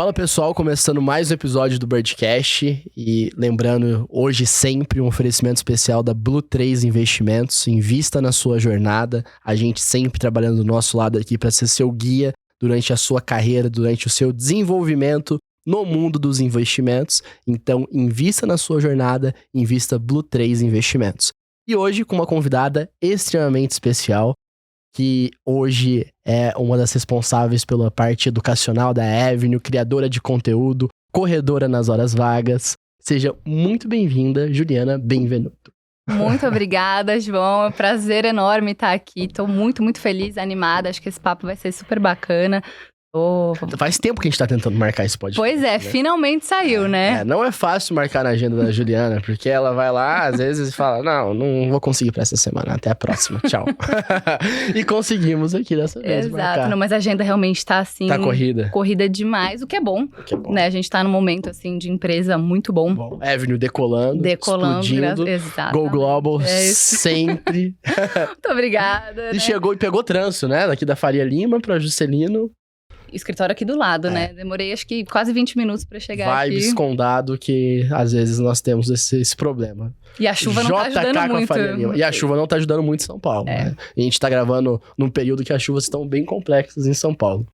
Fala pessoal, começando mais um episódio do Birdcast e lembrando, hoje sempre um oferecimento especial da Blue3 Investimentos. Invista na sua jornada, a gente sempre trabalhando do nosso lado aqui para ser seu guia durante a sua carreira, durante o seu desenvolvimento no mundo dos investimentos. Então, invista na sua jornada, invista Blue3 Investimentos. E hoje com uma convidada extremamente especial, que hoje é uma das responsáveis pela parte educacional da Avenue, criadora de conteúdo, corredora nas horas vagas. Seja muito bem-vinda, Juliana Benvenuto. Muito obrigada, João. É um prazer enorme estar aqui. Estou muito, muito feliz, animada. Acho que esse papo vai ser super bacana. Faz tempo que a gente tá tentando marcar esse podcast. Pois é, né? Finalmente saiu, né? Não é fácil marcar na agenda da Juliana, porque ela vai lá, às vezes, e fala, não vou conseguir pra essa semana, até a próxima, tchau. E conseguimos aqui dessa vez marcar. Exato, mas a agenda realmente tá assim... Tá corrida. Corrida demais, o que é bom. Né? A gente tá num momento, assim, de empresa muito bom. Avenue decolando, explodindo. Exato. Go Global, sempre. Muito obrigada. E né? chegou e pegou trânsito, né? Daqui da Faria Lima pra Juscelino. Escritório aqui do lado, né? Demorei acho que quase 20 minutos pra chegar aqui. Vibes Condado, que às vezes nós temos esse problema. E a chuva não tá ajudando muito. E a chuva não tá ajudando muito em São Paulo, né? A gente tá gravando num período que as chuvas estão bem complexas em São Paulo.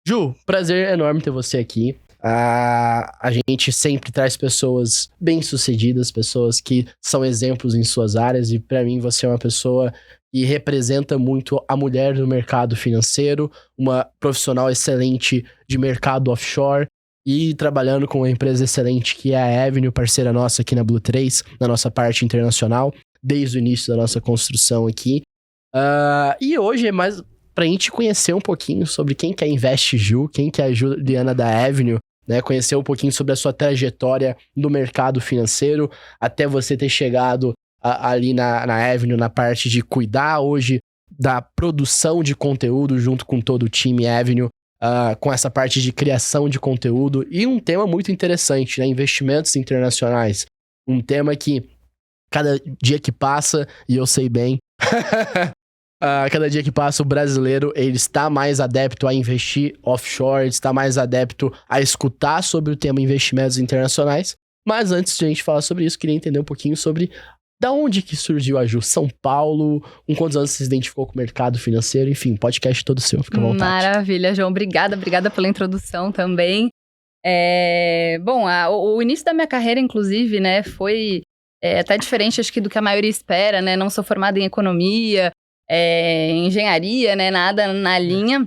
Ju, prazer enorme ter você aqui. A gente sempre traz pessoas bem-sucedidas, pessoas que são exemplos em suas áreas, e pra mim você é uma pessoa que representa muito a mulher no mercado financeiro, uma profissional excelente de mercado offshore e trabalhando com uma empresa excelente que é a Avenue, parceira nossa aqui na Blue3, na nossa parte internacional, desde o início da nossa construção aqui. E hoje é mais pra gente conhecer um pouquinho sobre quem que é Invest Ju, quem que é a Juliana da Avenue, né? Conhecer um pouquinho sobre a sua trajetória no mercado financeiro, até você ter chegado ali na Avenue, na parte de cuidar hoje da produção de conteúdo junto com todo o time Avenue, com essa parte de criação de conteúdo. E um tema muito interessante, né? Investimentos internacionais. Um tema que cada dia que passa, e eu sei bem... cada dia que passa, o brasileiro ele está mais adepto a investir offshore, está mais adepto a escutar sobre o tema investimentos internacionais. Mas antes de a gente falar sobre isso, queria entender um pouquinho sobre da onde que surgiu a Ju. São Paulo, com quantos anos você se identificou com o mercado financeiro? Enfim, podcast todo seu, fica à vontade. Maravilha, João. Obrigada pela introdução também. Bom, o início da minha carreira, inclusive, né, foi até diferente, acho que, do que a maioria espera, né? Não sou formada em economia, engenharia, né? Nada na linha.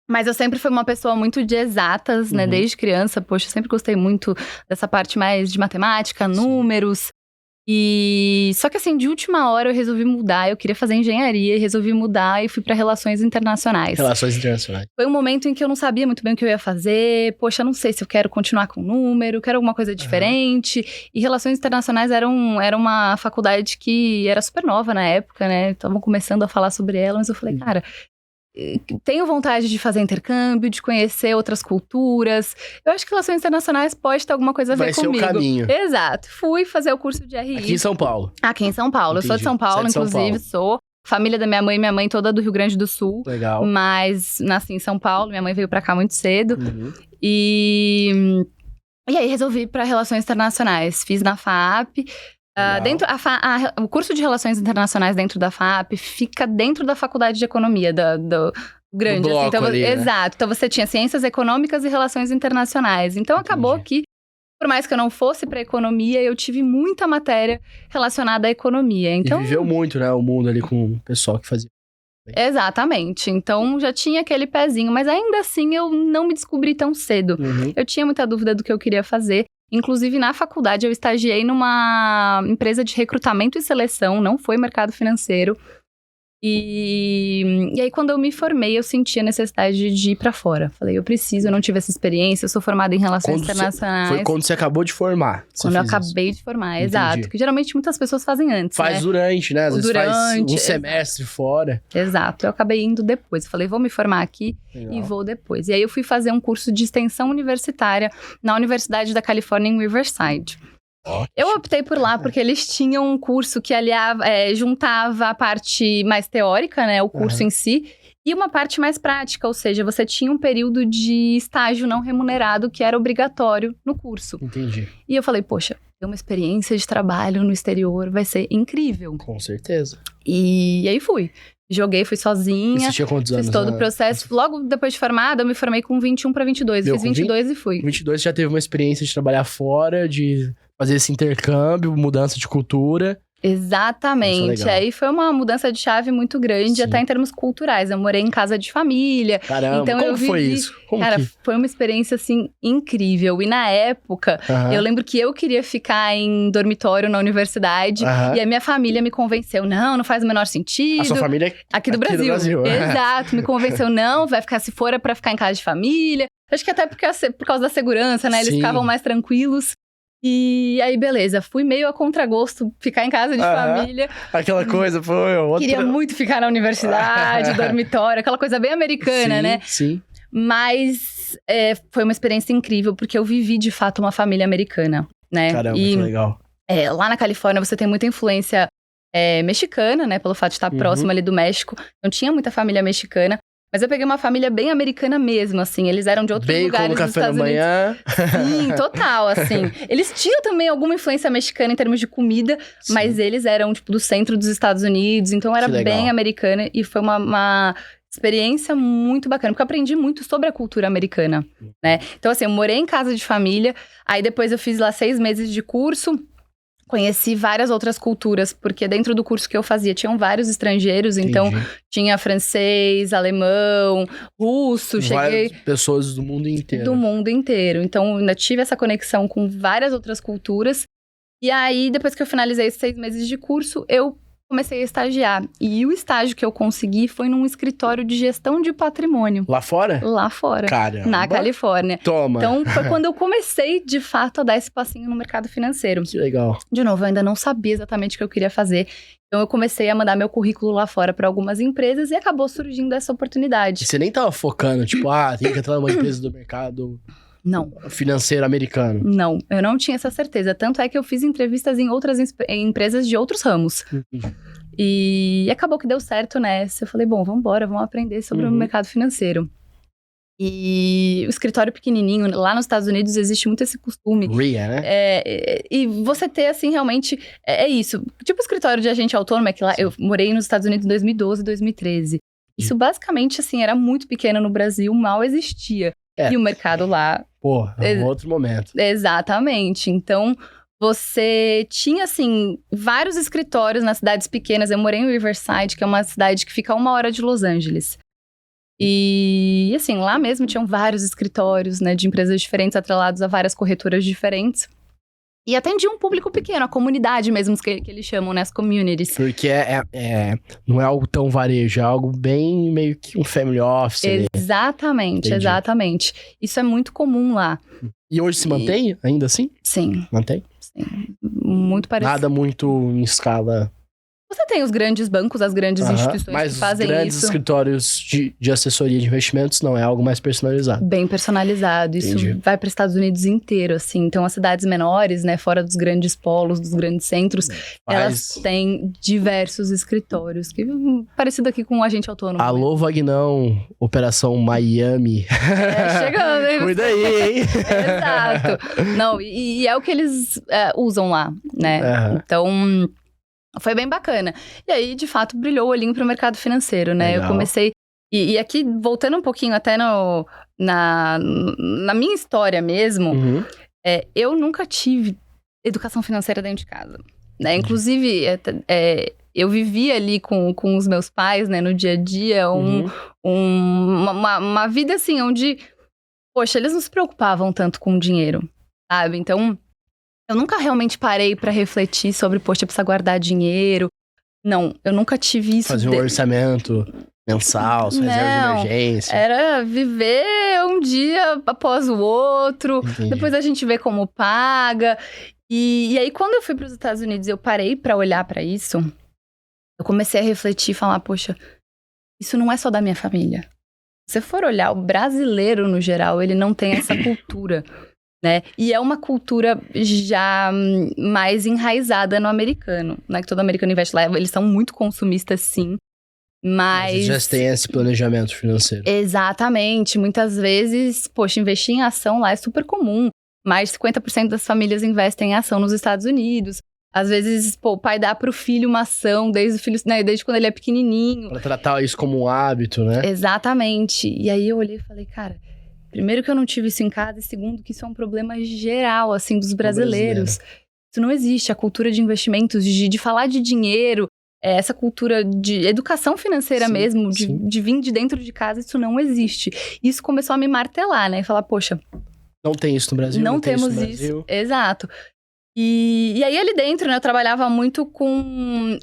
Mas eu sempre fui uma pessoa muito de exatas, né? Desde criança, poxa, eu sempre gostei muito dessa parte mais de matemática, números. E só que assim, de última hora eu resolvi mudar, eu queria fazer engenharia e resolvi mudar e fui para relações internacionais. Relações internacionais. Foi um momento em que eu não sabia muito bem o que eu ia fazer, poxa, não sei se eu quero continuar com número, quero alguma coisa diferente. E relações internacionais era uma faculdade que era super nova na época, né? Estavam começando a falar sobre ela, mas eu falei, cara, tenho vontade de fazer intercâmbio, de conhecer outras culturas. Eu acho que relações internacionais pode ter alguma coisa a ver comigo. Vai ser o caminho. Exato. Fui fazer o curso de RI. Aqui em São Paulo. Aqui em São Paulo. Entendi. Eu sou de São Paulo, inclusive, sou. Família da minha mãe toda do Rio Grande do Sul. Legal. Mas nasci em São Paulo, minha mãe veio pra cá muito cedo. E aí resolvi ir pra relações internacionais. Fiz na FAAP. O curso de Relações Internacionais dentro da FAAP fica dentro da Faculdade de Economia, do grande. Do bloco assim. Então, ali, né? Exato. Então, você tinha Ciências Econômicas e Relações Internacionais. Então, acabou que, por mais que eu não fosse para economia, eu tive muita matéria relacionada à economia. Então, e viveu muito, né, o mundo ali com o pessoal que fazia. Exatamente. Então, já tinha aquele pezinho. Mas, ainda assim, eu não me descobri tão cedo. Eu tinha muita dúvida do que eu queria fazer. Inclusive, na faculdade, eu estagiei numa empresa de recrutamento e seleção, não foi mercado financeiro. E aí, quando eu me formei, eu senti a necessidade de ir pra fora. Falei, eu não tive essa experiência, eu sou formada em Relações Internacionais. Foi quando você acabou de formar. Quando eu acabei de formar, exato. Que geralmente muitas pessoas fazem antes, Faz durante, né? Às vezes faz um semestre fora. Exato, eu acabei indo depois. Eu falei, vou me formar aqui e vou depois. E aí, eu fui fazer um curso de extensão universitária na Universidade da Califórnia, em Riverside. Ótimo. Eu optei por lá porque eles tinham um curso que juntava a parte mais teórica, né, o curso em si, E uma parte mais prática, ou seja, você tinha um período de estágio não remunerado que era obrigatório no curso. Entendi. E eu falei, poxa, ter uma experiência de trabalho no exterior vai ser incrível. Com certeza. E aí fui. Joguei, fui sozinha. E você tinha quantos anos? Fiz todo o processo. Logo depois de formada, eu me formei com 21 para 22. Meu, Fiz 22 e fui. 22 já teve uma experiência de trabalhar fora, de fazer esse intercâmbio, mudança de cultura. Exatamente. Isso é legal. Aí foi uma mudança de chave muito grande, Sim. até em termos culturais. Eu morei em casa de família. Caramba, Então como eu foi vivi- isso? Como Cara, que... foi uma experiência, assim, incrível. E na época, Aham, eu lembro que eu queria ficar em dormitório na universidade. aham. E a minha família me convenceu. Não faz o menor sentido. A sua família é Aqui do aqui do Brasil. Brasil. Exato. Me convenceu, não, vai ficar, se for é pra ficar em casa de família. Acho que até porque, por causa da segurança, né? Eles Sim. ficavam mais tranquilos. E aí, beleza. Fui meio a contragosto, ficar em casa de Aham. família. aquela coisa, foi outra... Queria muito ficar na universidade, dormitório, aquela coisa bem americana, sim, né? Sim, Mas foi uma experiência incrível, porque eu vivi, de fato, uma família americana, né? caramba, E que legal. lá na Califórnia você tem muita influência mexicana, né? Pelo fato de estar Uhum. próximo ali do México. Não tinha muita família mexicana. Mas eu peguei uma família bem americana mesmo, assim. Eles eram de outros Bacon lugares no dos café da Estados Unidos. manhã. Sim, total, assim. Eles tinham também alguma influência mexicana em termos de comida, Sim. mas eles eram, tipo, do centro dos Estados Unidos. Então era Que legal. bem americana e foi uma experiência muito bacana, porque eu aprendi muito sobre a cultura americana, né? Então, assim, eu morei em casa de família, aí depois eu fiz lá 6 meses de curso. Conheci várias outras culturas, porque dentro do curso que eu fazia tinham vários estrangeiros, então Entendi. tinha francês, alemão, russo, cheguei Várias pessoas do mundo inteiro. do mundo inteiro. Então, ainda tive essa conexão com várias outras culturas. E aí, depois que eu finalizei esses 6 meses de curso, eu comecei a estagiar. E o estágio que eu consegui foi num escritório de gestão de patrimônio, Lá fora? lá fora, Caramba. na Califórnia. Toma. Então, foi quando eu comecei, de fato, a dar esse passinho no mercado financeiro. Que legal. De novo, eu ainda não sabia exatamente o que eu queria fazer. Então, eu comecei a mandar meu currículo lá fora para algumas empresas e acabou surgindo essa E oportunidade. você nem tava focando, tipo, tem que entrar numa empresa do mercado Não, financeiro americano. não. Eu não tinha essa certeza. Tanto é que eu fiz entrevistas em outras empresas de outros ramos. E acabou que deu certo nessa. Eu falei, bom, vamos embora, vamos aprender sobre o Uhum. mercado financeiro. E o escritório pequenininho, lá nos Estados Unidos existe muito esse costume. RIA, né? E você ter, assim, realmente, é isso. Tipo o escritório de agente autônomo, é que lá, Sim. eu morei nos Estados Unidos em 2012, 2013. Isso basicamente, assim, era muito pequeno no Brasil, mal existia. É. E o mercado lá, Porra, é um outro momento. exatamente. Então, você tinha, assim, vários escritórios nas cidades pequenas. Eu morei em Riverside, que é uma cidade que fica a 1 hora de Los Angeles. E, assim, lá mesmo tinham vários escritórios, né, de empresas diferentes atrelados a várias corretoras diferentes. E atendia um público pequeno, a comunidade mesmo, que eles chamam, né, as communities. Porque não é algo tão varejo, é algo bem meio que um family office. ali. Exatamente, Entendi. exatamente. Isso é muito comum lá. E hoje se mantém ainda assim? Sim, Mantém? muito parecido. Nada muito em escala. Você tem os grandes bancos, as grandes Aham, instituições mas que fazem os grandes isso. escritórios de assessoria de investimentos não é algo mais personalizado. Bem personalizado. Isso Entendi. vai para os Estados Unidos inteiro, assim. Então, as cidades menores, né, fora dos grandes polos, dos grandes centros, elas têm diversos escritórios. Que, parecido aqui com um agente autônomo. Alô, Vagnão, Operação Miami. Chegando, hein? Cuida aí, hein? Exato. Não, e é o que eles usam lá, né? Aham. Então, foi bem bacana. E aí, de fato, brilhou o olhinho pro mercado financeiro, né? Legal. Eu comecei... E aqui, voltando um pouquinho até na minha história mesmo, Uhum. eu nunca tive educação financeira dentro de casa, né? Inclusive, eu vivia ali com os meus pais, né? No dia a dia, Uhum. uma vida assim, onde... Poxa, eles não se preocupavam tanto com o dinheiro, sabe? Então... Eu nunca realmente parei pra refletir sobre, poxa, precisa guardar dinheiro. Não, eu nunca tive isso. Fazer um orçamento mensal, sua reserva de Não, emergência. Era viver um dia após o outro. Entendi. Depois a gente vê como paga. E aí, quando eu fui para os Estados Unidos, eu parei pra olhar pra isso. Eu comecei a refletir e falar, poxa, isso não é só da minha família. Se você for olhar, o brasileiro, no geral, ele não tem essa cultura, né? E é uma cultura já mais enraizada no americano, né? Que todo americano investe lá. Eles são muito consumistas, sim. Mas já tem esse planejamento financeiro. Exatamente. Muitas vezes, poxa, investir em ação lá é super comum. Mais de 50% das famílias investem em ação nos Estados Unidos. Às vezes, o pai dá pro filho uma ação desde quando ele é pequenininho. Pra tratar isso como um hábito, né? Exatamente. E aí eu olhei e falei, cara, primeiro que eu não tive isso em casa, e segundo que isso é um problema geral, assim, dos brasileiros. Isso não existe. A cultura de investimentos, de falar de dinheiro, essa cultura de educação financeira mesmo, de vir de dentro de casa, isso não existe. Isso começou a me martelar, né? E falar, poxa... Não tem isso no Brasil. Não temos isso. Exato. E aí ali dentro, né, eu trabalhava muito com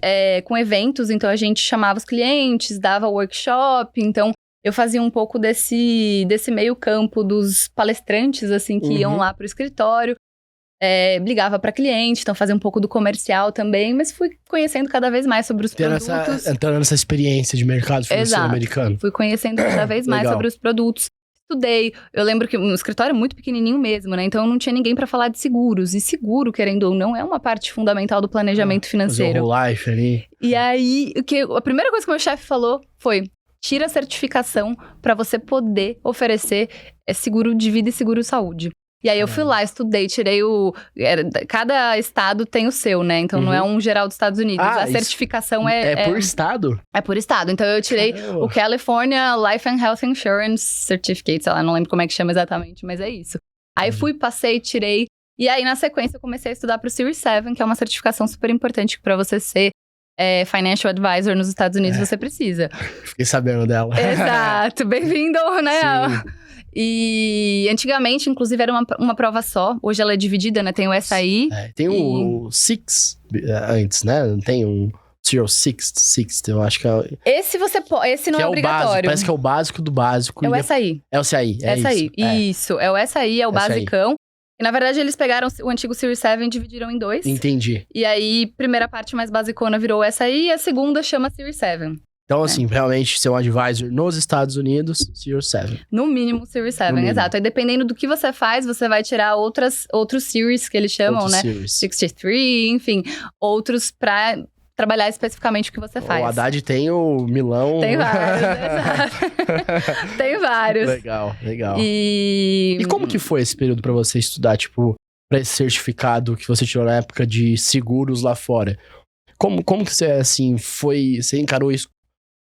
eventos, então a gente chamava os clientes, dava workshop, então eu fazia um pouco desse meio campo dos palestrantes, assim, que iam lá pro escritório, ligava para cliente, então fazia um pouco do comercial também, mas fui conhecendo cada vez mais sobre os produtos. Entrando nessa experiência de mercado financeiro americano. Fui conhecendo cada vez mais sobre os produtos. Estudei, eu lembro que o escritório é muito pequenininho mesmo, né? Então não tinha ninguém para falar de seguros. E seguro, querendo ou não, é uma parte fundamental do planejamento financeiro. O whole life ali. E aí, a primeira coisa que o meu chefe falou foi: tira a certificação para você poder oferecer seguro de vida e seguro saúde. E aí eu fui lá, estudei, tirei cada estado tem o seu, né? Então não é um geral dos Estados Unidos. A certificação é por estado? É por estado. Então eu tirei o California Life and Health Insurance Certificate, sei lá, não lembro como é que chama exatamente, mas é isso. Aí fui, passei, tirei. E aí na sequência eu comecei a estudar pro Series 7, que é uma certificação super importante para você ser Financial Advisor nos Estados Unidos, você precisa. Fiquei sabendo dela. Exato, bem-vindo, né? Sim. E antigamente, inclusive, era uma prova só. Hoje ela é dividida, né? Tem o SAI. Tem o Six antes, né? Não tem um Zero Six, eu acho que é... Esse não é obrigatório. Básico, parece que é o básico do básico. É o SAI. É o SAI, SAI. Isso, é o SAI, é o basicão. E na verdade eles pegaram o antigo Series 7 e dividiram em dois. Entendi. E aí, primeira parte mais basicona virou o SAI e a segunda chama Series 7. Então, assim, realmente ser um advisor nos Estados Unidos, Series 7. No mínimo, Series 7, exato. Aí, dependendo do que você faz, você vai tirar outros Series que eles chamam, né? Series. 63, enfim. Outros pra trabalhar especificamente o que você faz. O Haddad tem o Milão... Tem vários, exato. Tem vários. Legal. E como que foi esse período pra você estudar, tipo, pra esse certificado que você tirou na época de seguros lá fora? Como que você, assim, você encarou isso?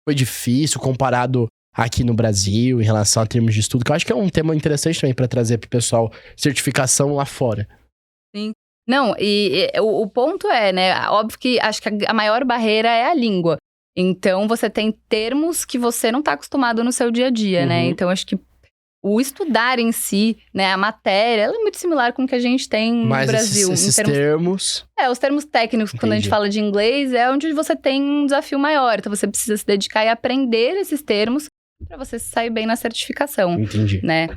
Foi difícil comparado aqui no Brasil em relação a termos de estudo? Que eu acho que é um tema interessante também para trazer pro pessoal, certificação lá fora. Sim. Não, o ponto é, né? Óbvio que acho que a maior barreira é a língua. Então, você tem termos que você não tá acostumado no seu dia a dia, né? Então, acho que o estudar em si, né, a matéria, ela é muito similar com o que a gente tem no Brasil. Mas esses termos... os termos técnicos, quando a gente fala de inglês, é onde você tem um desafio maior. Então, você precisa se dedicar e aprender esses termos para você sair bem na certificação. Entendi. Né?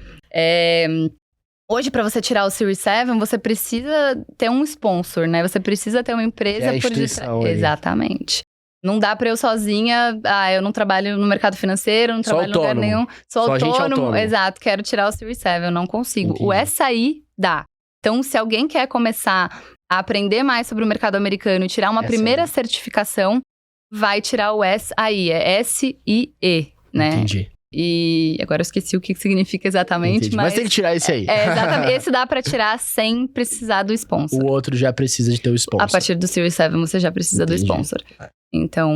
Hoje, para você tirar o Series 7, você precisa ter um sponsor, né? Você precisa ter uma empresa por detrás. Exatamente. Não dá pra eu sozinha, eu não trabalho no mercado financeiro, não trabalho em lugar nenhum. Sou autônomo, exato, quero tirar o Series 7, eu não consigo. Entendi. O SAI dá. Então, se alguém quer começar a aprender mais sobre o mercado americano e tirar uma primeira certificação, vai tirar o SAI, é S-I-E, né? Entendi. E agora eu esqueci o que significa exatamente, mas tem que tirar esse aí. Exatamente. Esse dá pra tirar sem precisar do sponsor. O outro já precisa de ter o sponsor. A partir do Series 7 você já precisa do sponsor. Então,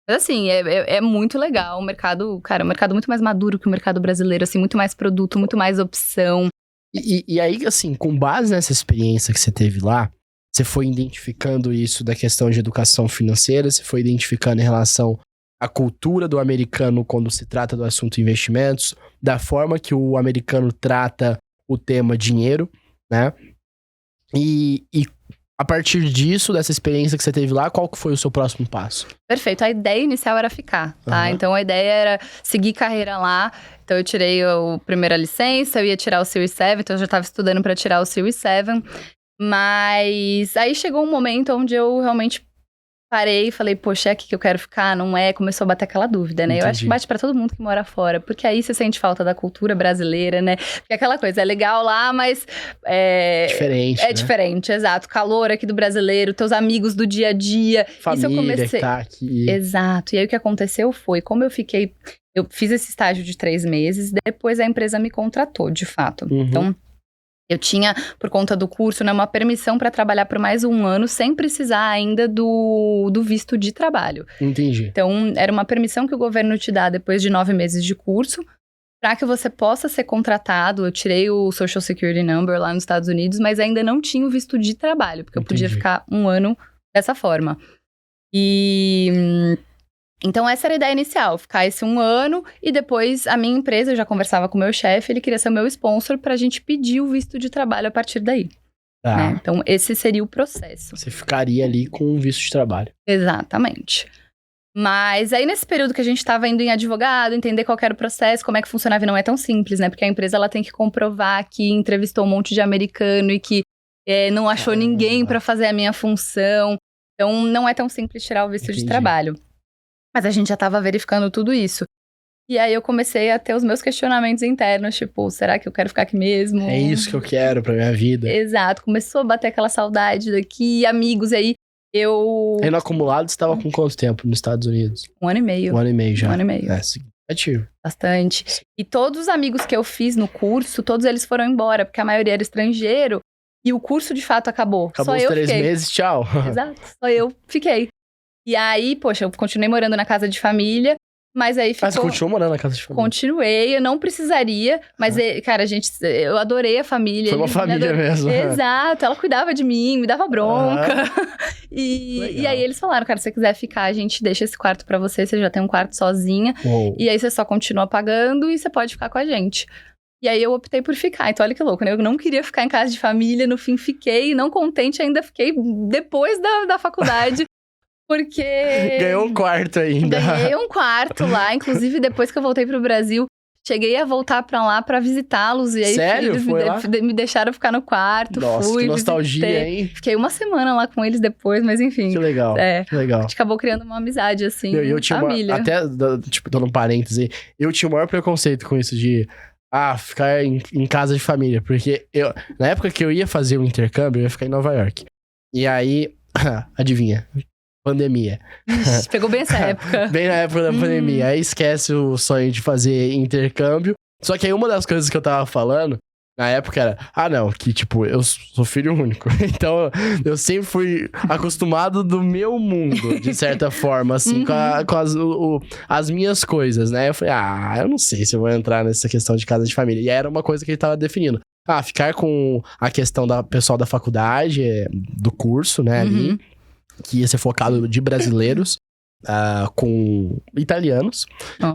mas assim, é muito legal. O mercado, cara, é um mercado muito mais maduro que o mercado brasileiro, assim, muito mais produto, muito mais opção. E aí, assim, com base nessa experiência que você teve lá, você foi identificando isso da questão de educação financeira, você foi identificando em relação à cultura do americano quando se trata do assunto investimentos, da forma que o americano trata o tema dinheiro, né? E a partir disso, dessa experiência que você teve lá, qual que foi o seu próximo passo? Perfeito. A ideia inicial era ficar, tá? Então, a ideia era seguir carreira lá. Então, eu tirei a primeira licença, eu ia tirar o Series 7, então eu já estava estudando para tirar o Series 7. Mas aí chegou um momento onde eu realmente parei e falei, poxa, é aqui que eu quero ficar? Não é? Começou a bater aquela dúvida, né? Entendi. Eu acho que bate pra todo mundo que mora fora, porque aí você sente falta da cultura brasileira, né? Porque aquela coisa, é legal lá, mas... Diferente, É diferente, exato. Calor aqui do brasileiro, teus amigos do dia a dia. Família Isso eu comecei... que tá aqui. Exato. E aí o que aconteceu foi, como eu fiz esse estágio de 3 meses, depois a empresa me contratou, de fato. Uhum. Então, eu tinha, por conta do curso, né, uma permissão para trabalhar por mais 1 ano, sem precisar ainda do visto de trabalho. Entendi. Então, era uma permissão que o governo te dá depois de 9 meses de curso, para que você possa ser contratado. Eu tirei o Social Security Number lá nos Estados Unidos, mas ainda não tinha o visto de trabalho, porque eu podia ficar 1 ano dessa forma. Então, essa era a ideia inicial, ficar esse 1 ano, e depois a minha empresa, eu já conversava com o meu chefe, ele queria ser o meu sponsor pra gente pedir o visto de trabalho a partir daí. Tá. Né? Então, esse seria o processo. Você ficaria ali com um visto de trabalho. Exatamente. Mas aí, nesse período que a gente tava indo em advogado, entender qual que era o processo, como é que funcionava, e não é tão simples, né? Porque a empresa, ela tem que comprovar que entrevistou um monte de americano e que não achou ninguém pra fazer a minha função. Então, não é tão simples tirar o visto de trabalho. Mas a gente já tava verificando tudo isso. E aí eu comecei a ter os meus questionamentos internos, tipo, será que eu quero ficar aqui mesmo? É isso que eu quero pra minha vida. Exato, começou a bater aquela saudade daqui, amigos, aí Aí no acumulado você tava com quanto tempo nos Estados Unidos? 1 ano e meio. 1 ano e meio já. 1 ano e meio. É, significativo. Bastante. E todos os amigos que eu fiz no curso, todos eles foram embora, porque a maioria era estrangeiro, e o curso de fato acabou. Acabou Só os eu 3 fiquei. meses, tchau. Exato, só eu fiquei. E aí, poxa, eu continuei morando na casa de família, mas aí ficou... Ah, você continuou morando na casa de família? Continuei, eu não precisaria, mas, cara, eu adorei a família. Foi uma família mesmo. Exato, ela cuidava de mim, me dava bronca. E aí eles falaram, cara, se você quiser ficar, a gente deixa esse quarto pra você já tem um quarto sozinha. Uou. E aí você só continua pagando e você pode ficar com a gente. E aí eu optei por ficar, então olha que louco, né? Eu não queria ficar em casa de família, no fim fiquei, não contente, ainda fiquei depois da faculdade. Porque... Ganhou um quarto ainda. Ganhei um quarto lá, inclusive depois que eu voltei pro Brasil, cheguei a voltar pra lá pra visitá-los. E aí Sério? eles Foi lá? me deixaram ficar no quarto. Nossa, fui, que nostalgia, visitei. hein? Fiquei 1 semana lá com eles depois, mas enfim. Que legal, que legal. A gente acabou criando uma amizade, assim, Eu tinha família. até, tipo, dando um parêntese, eu tinha o maior preconceito com isso de... ficar em casa de família. Porque na época que eu ia fazer o intercâmbio, eu ia ficar em Nova York. E aí, adivinha? Pandemia. Ixi, pegou bem essa época. Bem na época da pandemia. Aí esquece o sonho de fazer intercâmbio. Só que aí uma das coisas que eu tava falando, na época era... não, que tipo, eu sou filho único. Então, eu sempre fui acostumado do meu mundo, de certa forma, assim, com as minhas coisas, né? Eu falei, eu não sei se eu vou entrar nessa questão de casa de família. E aí era uma coisa que ele tava definindo. Ficar com a questão da pessoal da faculdade, do curso, né, ali, que ia ser focado de brasileiros, com italianos.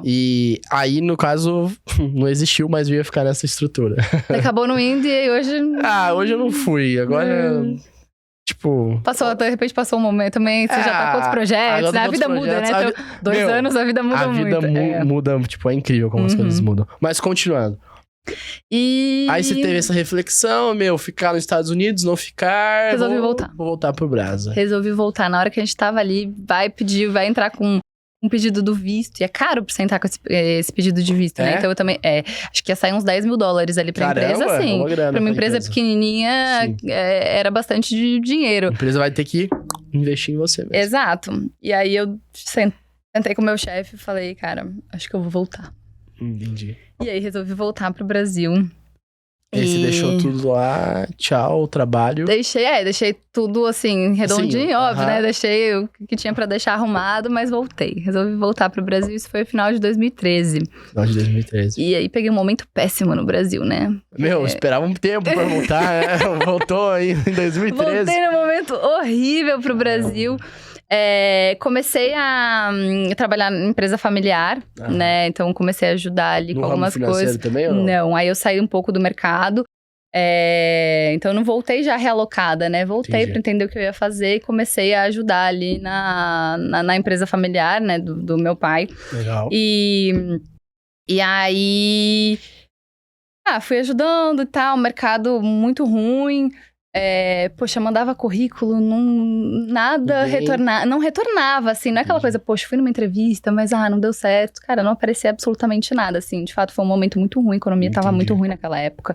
E aí, no caso, não existiu, mas eu ia ficar nessa estrutura. Você acabou no indo e hoje... Hoje eu não fui. Agora, tipo... De repente passou um momento também, você já tá com outros projetos, né? A vida muda, né? Então, 2 anos, a vida muda muito. A vida muda, tipo, é incrível como as coisas mudam. Mas continuando. Aí você teve essa reflexão, ficar nos Estados Unidos, não ficar... Resolvi voltar. Vou voltar pro Brasa. Resolvi voltar. Na hora que a gente tava ali, vai entrar com um pedido do visto. E é caro pra você entrar com esse pedido de visto, né? Então eu também... acho que ia sair uns $10 mil ali pra empresa, sim. Pra uma empresa pequenininha, era bastante dinheiro. A empresa vai ter que investir em você mesmo. Exato. E aí eu sentei com o meu chefe e falei, cara, acho que eu vou voltar. Entendi. E aí resolvi voltar pro Brasil. E você deixou tudo lá, tchau, trabalho. Deixei tudo assim, redondinho, Sim, óbvio, né? Deixei o que tinha pra deixar arrumado, mas voltei. Resolvi voltar pro Brasil, isso foi no final de 2013. Final de 2013. E aí peguei um momento péssimo no Brasil, né? Esperava um tempo pra voltar, né? Voltou aí em 2013. Voltei num momento horrível pro Brasil. Comecei a trabalhar em empresa familiar, né? Então comecei a ajudar ali com algumas coisas. Também, ou não? Não, aí eu saí um pouco do mercado. Então eu não voltei já realocada, né? Voltei para entender o que eu ia fazer e comecei a ajudar ali na empresa familiar, né? Do meu pai. Legal. E aí fui ajudando e tal, mercado muito ruim. Poxa, mandava currículo, nada não retornava, assim, não é aquela coisa, poxa, fui numa entrevista, mas não deu certo. Cara, não aparecia absolutamente nada, assim, de fato foi um momento muito ruim, a economia tava muito ruim naquela época.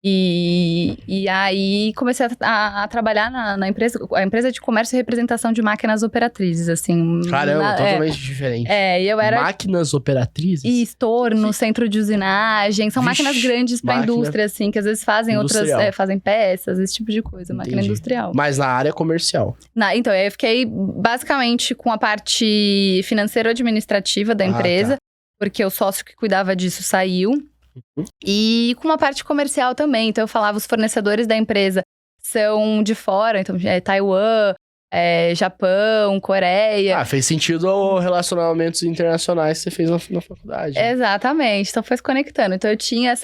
E aí comecei a trabalhar na empresa, a empresa de comércio e representação de máquinas operatrizes, assim. Caramba, totalmente diferente. E eu era... Máquinas operatrizes? Isso, torno, centro de usinagem, são máquinas grandes pra indústria, assim, que às vezes fazem fazem peças, esse tipo de coisa, máquina industrial. Mas na área comercial? Então, eu fiquei basicamente com a parte financeiro-administrativa da empresa, porque o sócio que cuidava disso saiu. E com uma parte comercial também. Então eu falava, os fornecedores da empresa são de fora, então Taiwan, Japão, Coreia. Fez sentido aos relacionamentos internacionais que você fez na faculdade. Exatamente, então foi se conectando. Então eu tinha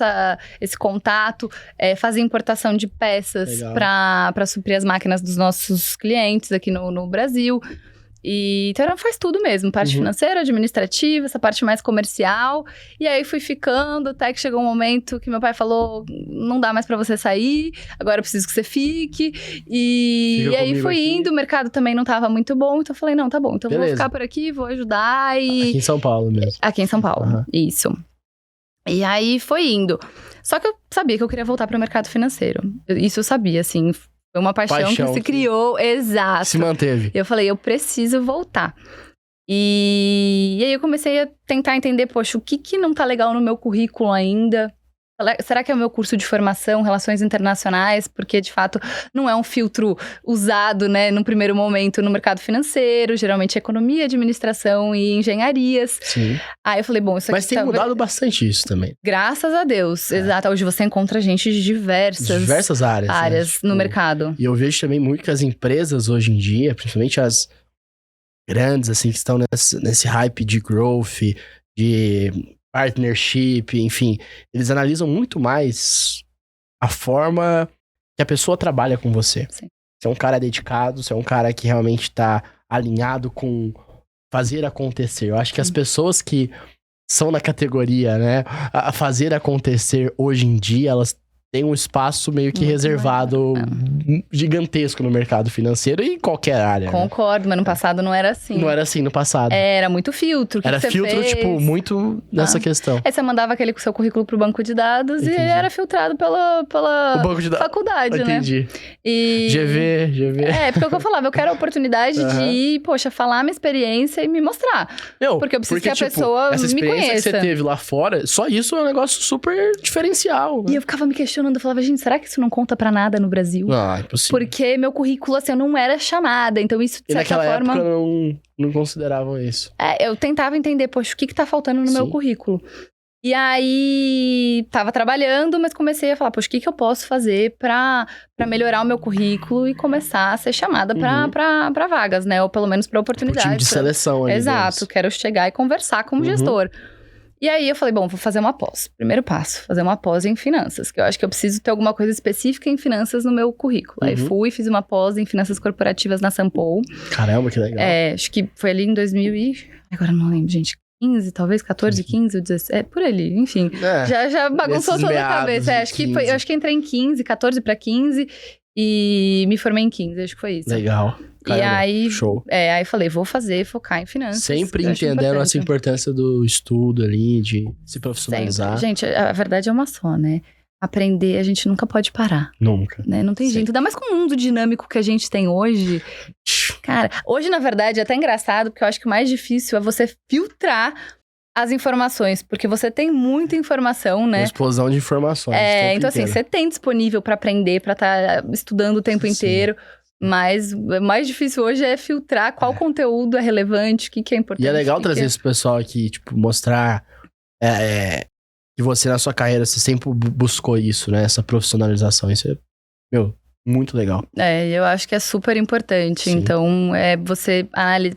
esse contato, fazia importação de peças para suprir as máquinas dos nossos clientes aqui no Brasil. Então, faz tudo mesmo, parte financeira, administrativa, essa parte mais comercial. E aí, fui ficando, até que chegou um momento que meu pai falou, não dá mais pra você sair, agora eu preciso que você fique. E aí, fui indo, o mercado também não tava muito bom, então eu falei, não, tá bom, então vou ficar por aqui, vou ajudar e... Aqui em São Paulo mesmo. Aqui em São Paulo, isso. E aí, foi indo. Só que eu sabia que eu queria voltar pro mercado financeiro. Isso eu sabia, assim... Foi uma paixão que se criou, exato. Se manteve. Eu falei, eu preciso voltar. E aí eu comecei a tentar entender, poxa, o que não tá legal no meu currículo ainda? Será que é o meu curso de formação, Relações Internacionais? Porque, de fato, não é um filtro usado, né, no primeiro momento no mercado financeiro. Geralmente é economia, administração e engenharias. Sim. Aí eu falei, bom, isso aqui... Mas tem mudado bastante isso também. Graças a Deus, exato. Hoje você encontra gente de diversas áreas no mercado. E eu vejo também muito que as empresas hoje em dia, principalmente as grandes, assim, que estão nesse hype de growth, de... partnership, enfim, eles analisam muito mais a forma que a pessoa trabalha com você. Sim. Você é um cara dedicado, você é um cara que realmente tá alinhado com fazer acontecer. Eu acho que as pessoas que são na categoria, né, a fazer acontecer hoje em dia, elas têm um espaço meio que reservado, gigantesco no mercado financeiro e em qualquer área. Concordo, mas no passado não era assim. Não era assim no passado. Era muito filtro. Era filtro, tipo, muito nessa questão. Aí você mandava aquele seu currículo pro banco de dados e era filtrado pela faculdade, Entendi. né? E... GV. Porque é o que eu falava, eu quero a oportunidade de ir, poxa, falar minha experiência e me mostrar. Porque eu preciso que a pessoa essa experiência me conheça. Que você teve lá fora, só isso é um negócio super diferencial. Né? E eu ficava me questionando, eu falava, gente, será que isso não conta pra nada no Brasil? Não, é impossível. Porque meu currículo, assim, eu não era chamada, então isso, de certa forma... E naquela época não consideravam isso. Eu tentava entender, poxa, o que tá faltando no meu currículo? E aí, tava trabalhando, mas comecei a falar, poxa, o que eu posso fazer pra melhorar o meu currículo e começar a ser chamada pra vagas, né? Ou pelo menos pra oportunidade. Tipo time de seleção ali. Exato, quero chegar e conversar com o gestor. E aí eu falei, bom, vou fazer uma pós. Primeiro passo, fazer uma pós em finanças, que eu acho que eu preciso ter alguma coisa específica em finanças no meu currículo. Aí fiz uma pós em finanças corporativas na Sampo. Caramba, que legal. Acho que foi ali em 2000 e... Agora não lembro, gente. 15, talvez 14, 15, 16, por ali, enfim. Já bagunçou toda a cabeça. Acho que entrei em 15, 14 para 15 e me formei em 15, acho que foi isso. Legal. Caramba, e aí, show. Aí falei, vou focar em finanças. Sempre entendendo essa importância do estudo ali, de se profissionalizar. Sempre. Gente, a verdade é uma só, né? Aprender, a gente nunca pode parar. Nunca. Né? Não tem jeito. Ainda mais com o mundo dinâmico que a gente tem hoje. Cara, hoje, na verdade, é até engraçado, porque eu acho que o mais difícil é você filtrar as informações, porque você tem muita informação, né? Uma explosão de informações. Então, assim, você tem disponível para aprender, para estar estudando o tempo inteiro. Mas o mais difícil hoje é filtrar qual conteúdo é relevante, o que é importante. E é legal trazer esse pessoal aqui, tipo, mostrar que você, na sua carreira, você sempre buscou isso, né? Essa profissionalização. Isso é, muito legal. Eu acho que é super importante. Sim. Então, você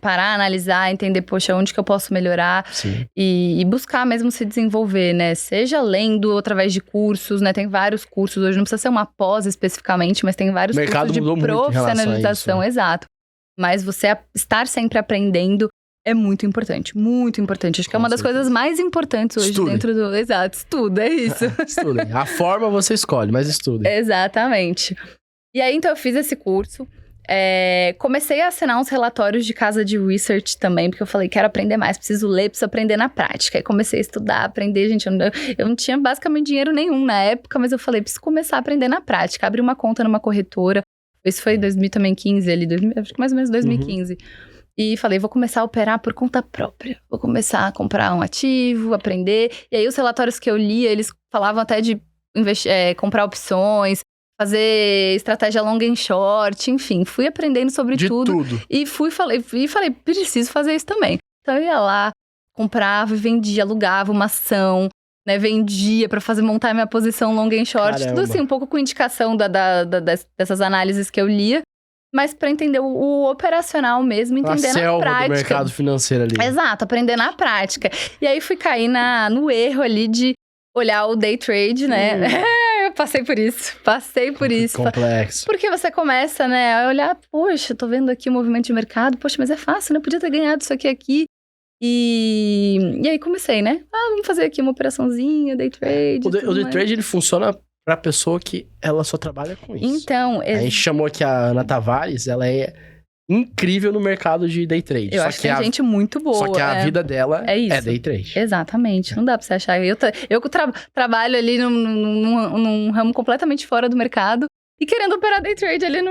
parar, analisar, entender, poxa, onde que eu posso melhorar. Sim. E buscar mesmo se desenvolver, né? Seja lendo ou através de cursos, né? Tem vários cursos. Hoje não precisa ser uma pós especificamente, mas tem vários cursos de profissionalização. Exato. Mas você estar sempre aprendendo é muito importante. Muito importante. Acho que é uma das coisas mais importantes hoje dentro do... Exato. Estuda, é isso. Estudem. A forma você escolhe, mas estudem. Exatamente. E aí, então, eu fiz esse curso. Comecei a assinar uns relatórios de casa de research também, porque eu falei, quero aprender mais, preciso ler, preciso aprender na prática. Aí comecei a estudar, aprender, gente, eu não tinha basicamente dinheiro nenhum na época, mas eu falei, preciso começar a aprender na prática. Abri uma conta numa corretora, isso foi em 2015, acho que mais ou menos 2015. E falei, vou começar a operar por conta própria. Vou começar a comprar um ativo, aprender. E aí os relatórios que eu lia, eles falavam até de comprar opções, fazer estratégia long and short, enfim. Fui aprendendo sobre tudo. E falei, preciso fazer isso também. Então eu ia lá, comprava e vendia, alugava uma ação, né? Vendia pra montar minha posição long and short. Caramba. Tudo assim, um pouco com indicação dessas análises que eu lia. Mas para entender o operacional mesmo, entender na prática. Do mercado financeiro ali. Exato, aprender na prática. E aí fui cair no erro ali de olhar o day trade, né? Eu passei por isso. Complexo. Porque você começa, né, a olhar, poxa, tô vendo aqui o movimento de mercado, poxa, mas é fácil, né? Podia ter ganhado isso aqui. E aí comecei, né? Vamos fazer aqui uma operaçãozinha, day trade. O day trade, ele funciona pra pessoa que ela só trabalha com isso. Então... A gente chamou aqui a Ana Tavares, ela é incrível no mercado de day trade. Eu acho que tem gente muito boa. Só que a vida dela é day trade. Exatamente, não dá pra você achar. Eu trabalho ali num ramo completamente fora do mercado e querendo operar day trade ali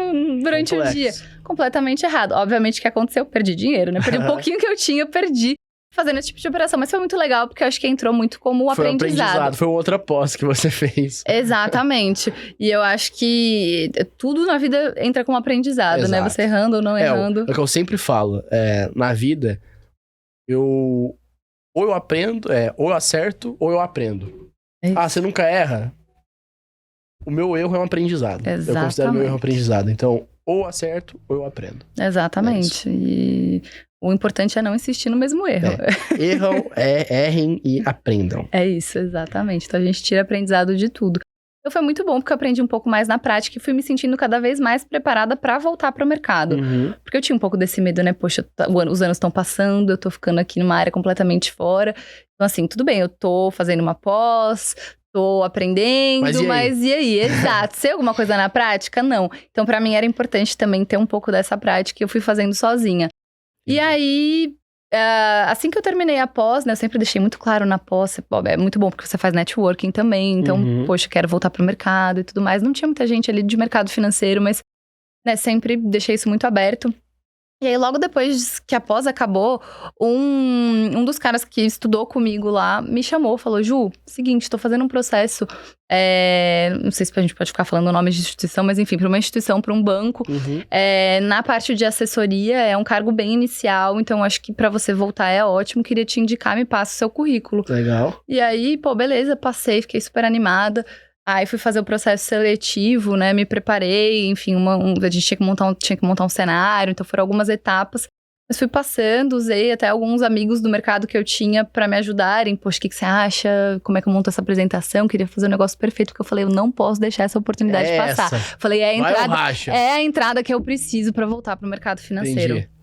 durante o dia. Completamente errado. Obviamente o que aconteceu? Eu perdi dinheiro, né? Perdi um pouquinho que eu tinha, perdi fazendo esse tipo de operação. Mas foi muito legal, porque eu acho que entrou muito como aprendizado. Foi outra pós que você fez. Exatamente. E eu acho que tudo na vida entra como aprendizado, exato, né? Você errando ou não errando. É o que eu sempre falo. Na vida, ou eu aprendo, ou eu acerto, ou eu aprendo. Você nunca erra? O meu erro é um aprendizado. Exatamente. Eu considero o meu erro um aprendizado. Então, ou eu acerto, ou eu aprendo. Exatamente. E o importante é não insistir no mesmo erro. Errem e aprendam. É isso, exatamente. Então a gente tira aprendizado de tudo. Então foi muito bom, porque eu aprendi um pouco mais na prática e fui me sentindo cada vez mais preparada para voltar para o mercado. Porque eu tinha um pouco desse medo, né? Poxa, os anos estão passando, eu tô ficando aqui numa área completamente fora. Então assim, tudo bem, eu tô fazendo uma pós, tô aprendendo, mas e aí? Exato. Sei alguma coisa na prática? Não. Então para mim era importante também ter um pouco dessa prática e eu fui fazendo sozinha. E aí, assim que eu terminei a pós, né, eu sempre deixei muito claro na pós, é muito bom porque você faz networking também, então, poxa, quero voltar pro mercado e tudo mais. Não tinha muita gente ali de mercado financeiro, mas, né, sempre deixei isso muito aberto. E aí, logo depois que a pós acabou, um dos caras que estudou comigo lá me chamou, falou, Ju, seguinte, tô fazendo um processo, não sei se a gente pode ficar falando o nome de instituição, mas enfim, para uma instituição, para um banco, na parte de assessoria, é um cargo bem inicial, então acho que para você voltar é ótimo, queria te indicar, me passa o seu currículo. Legal. E aí, beleza, passei, fiquei super animada. Aí fui fazer o processo seletivo, né, me preparei, enfim, a gente tinha que montar um cenário, então foram algumas etapas. Mas fui passando, usei até alguns amigos do mercado que eu tinha pra me ajudarem. Poxa, o que você acha? Como é que eu monto essa apresentação? Queria fazer um negócio perfeito, porque eu falei, eu não posso deixar essa oportunidade passar. Falei, é a entrada que eu preciso pra voltar pro mercado financeiro. Entendi.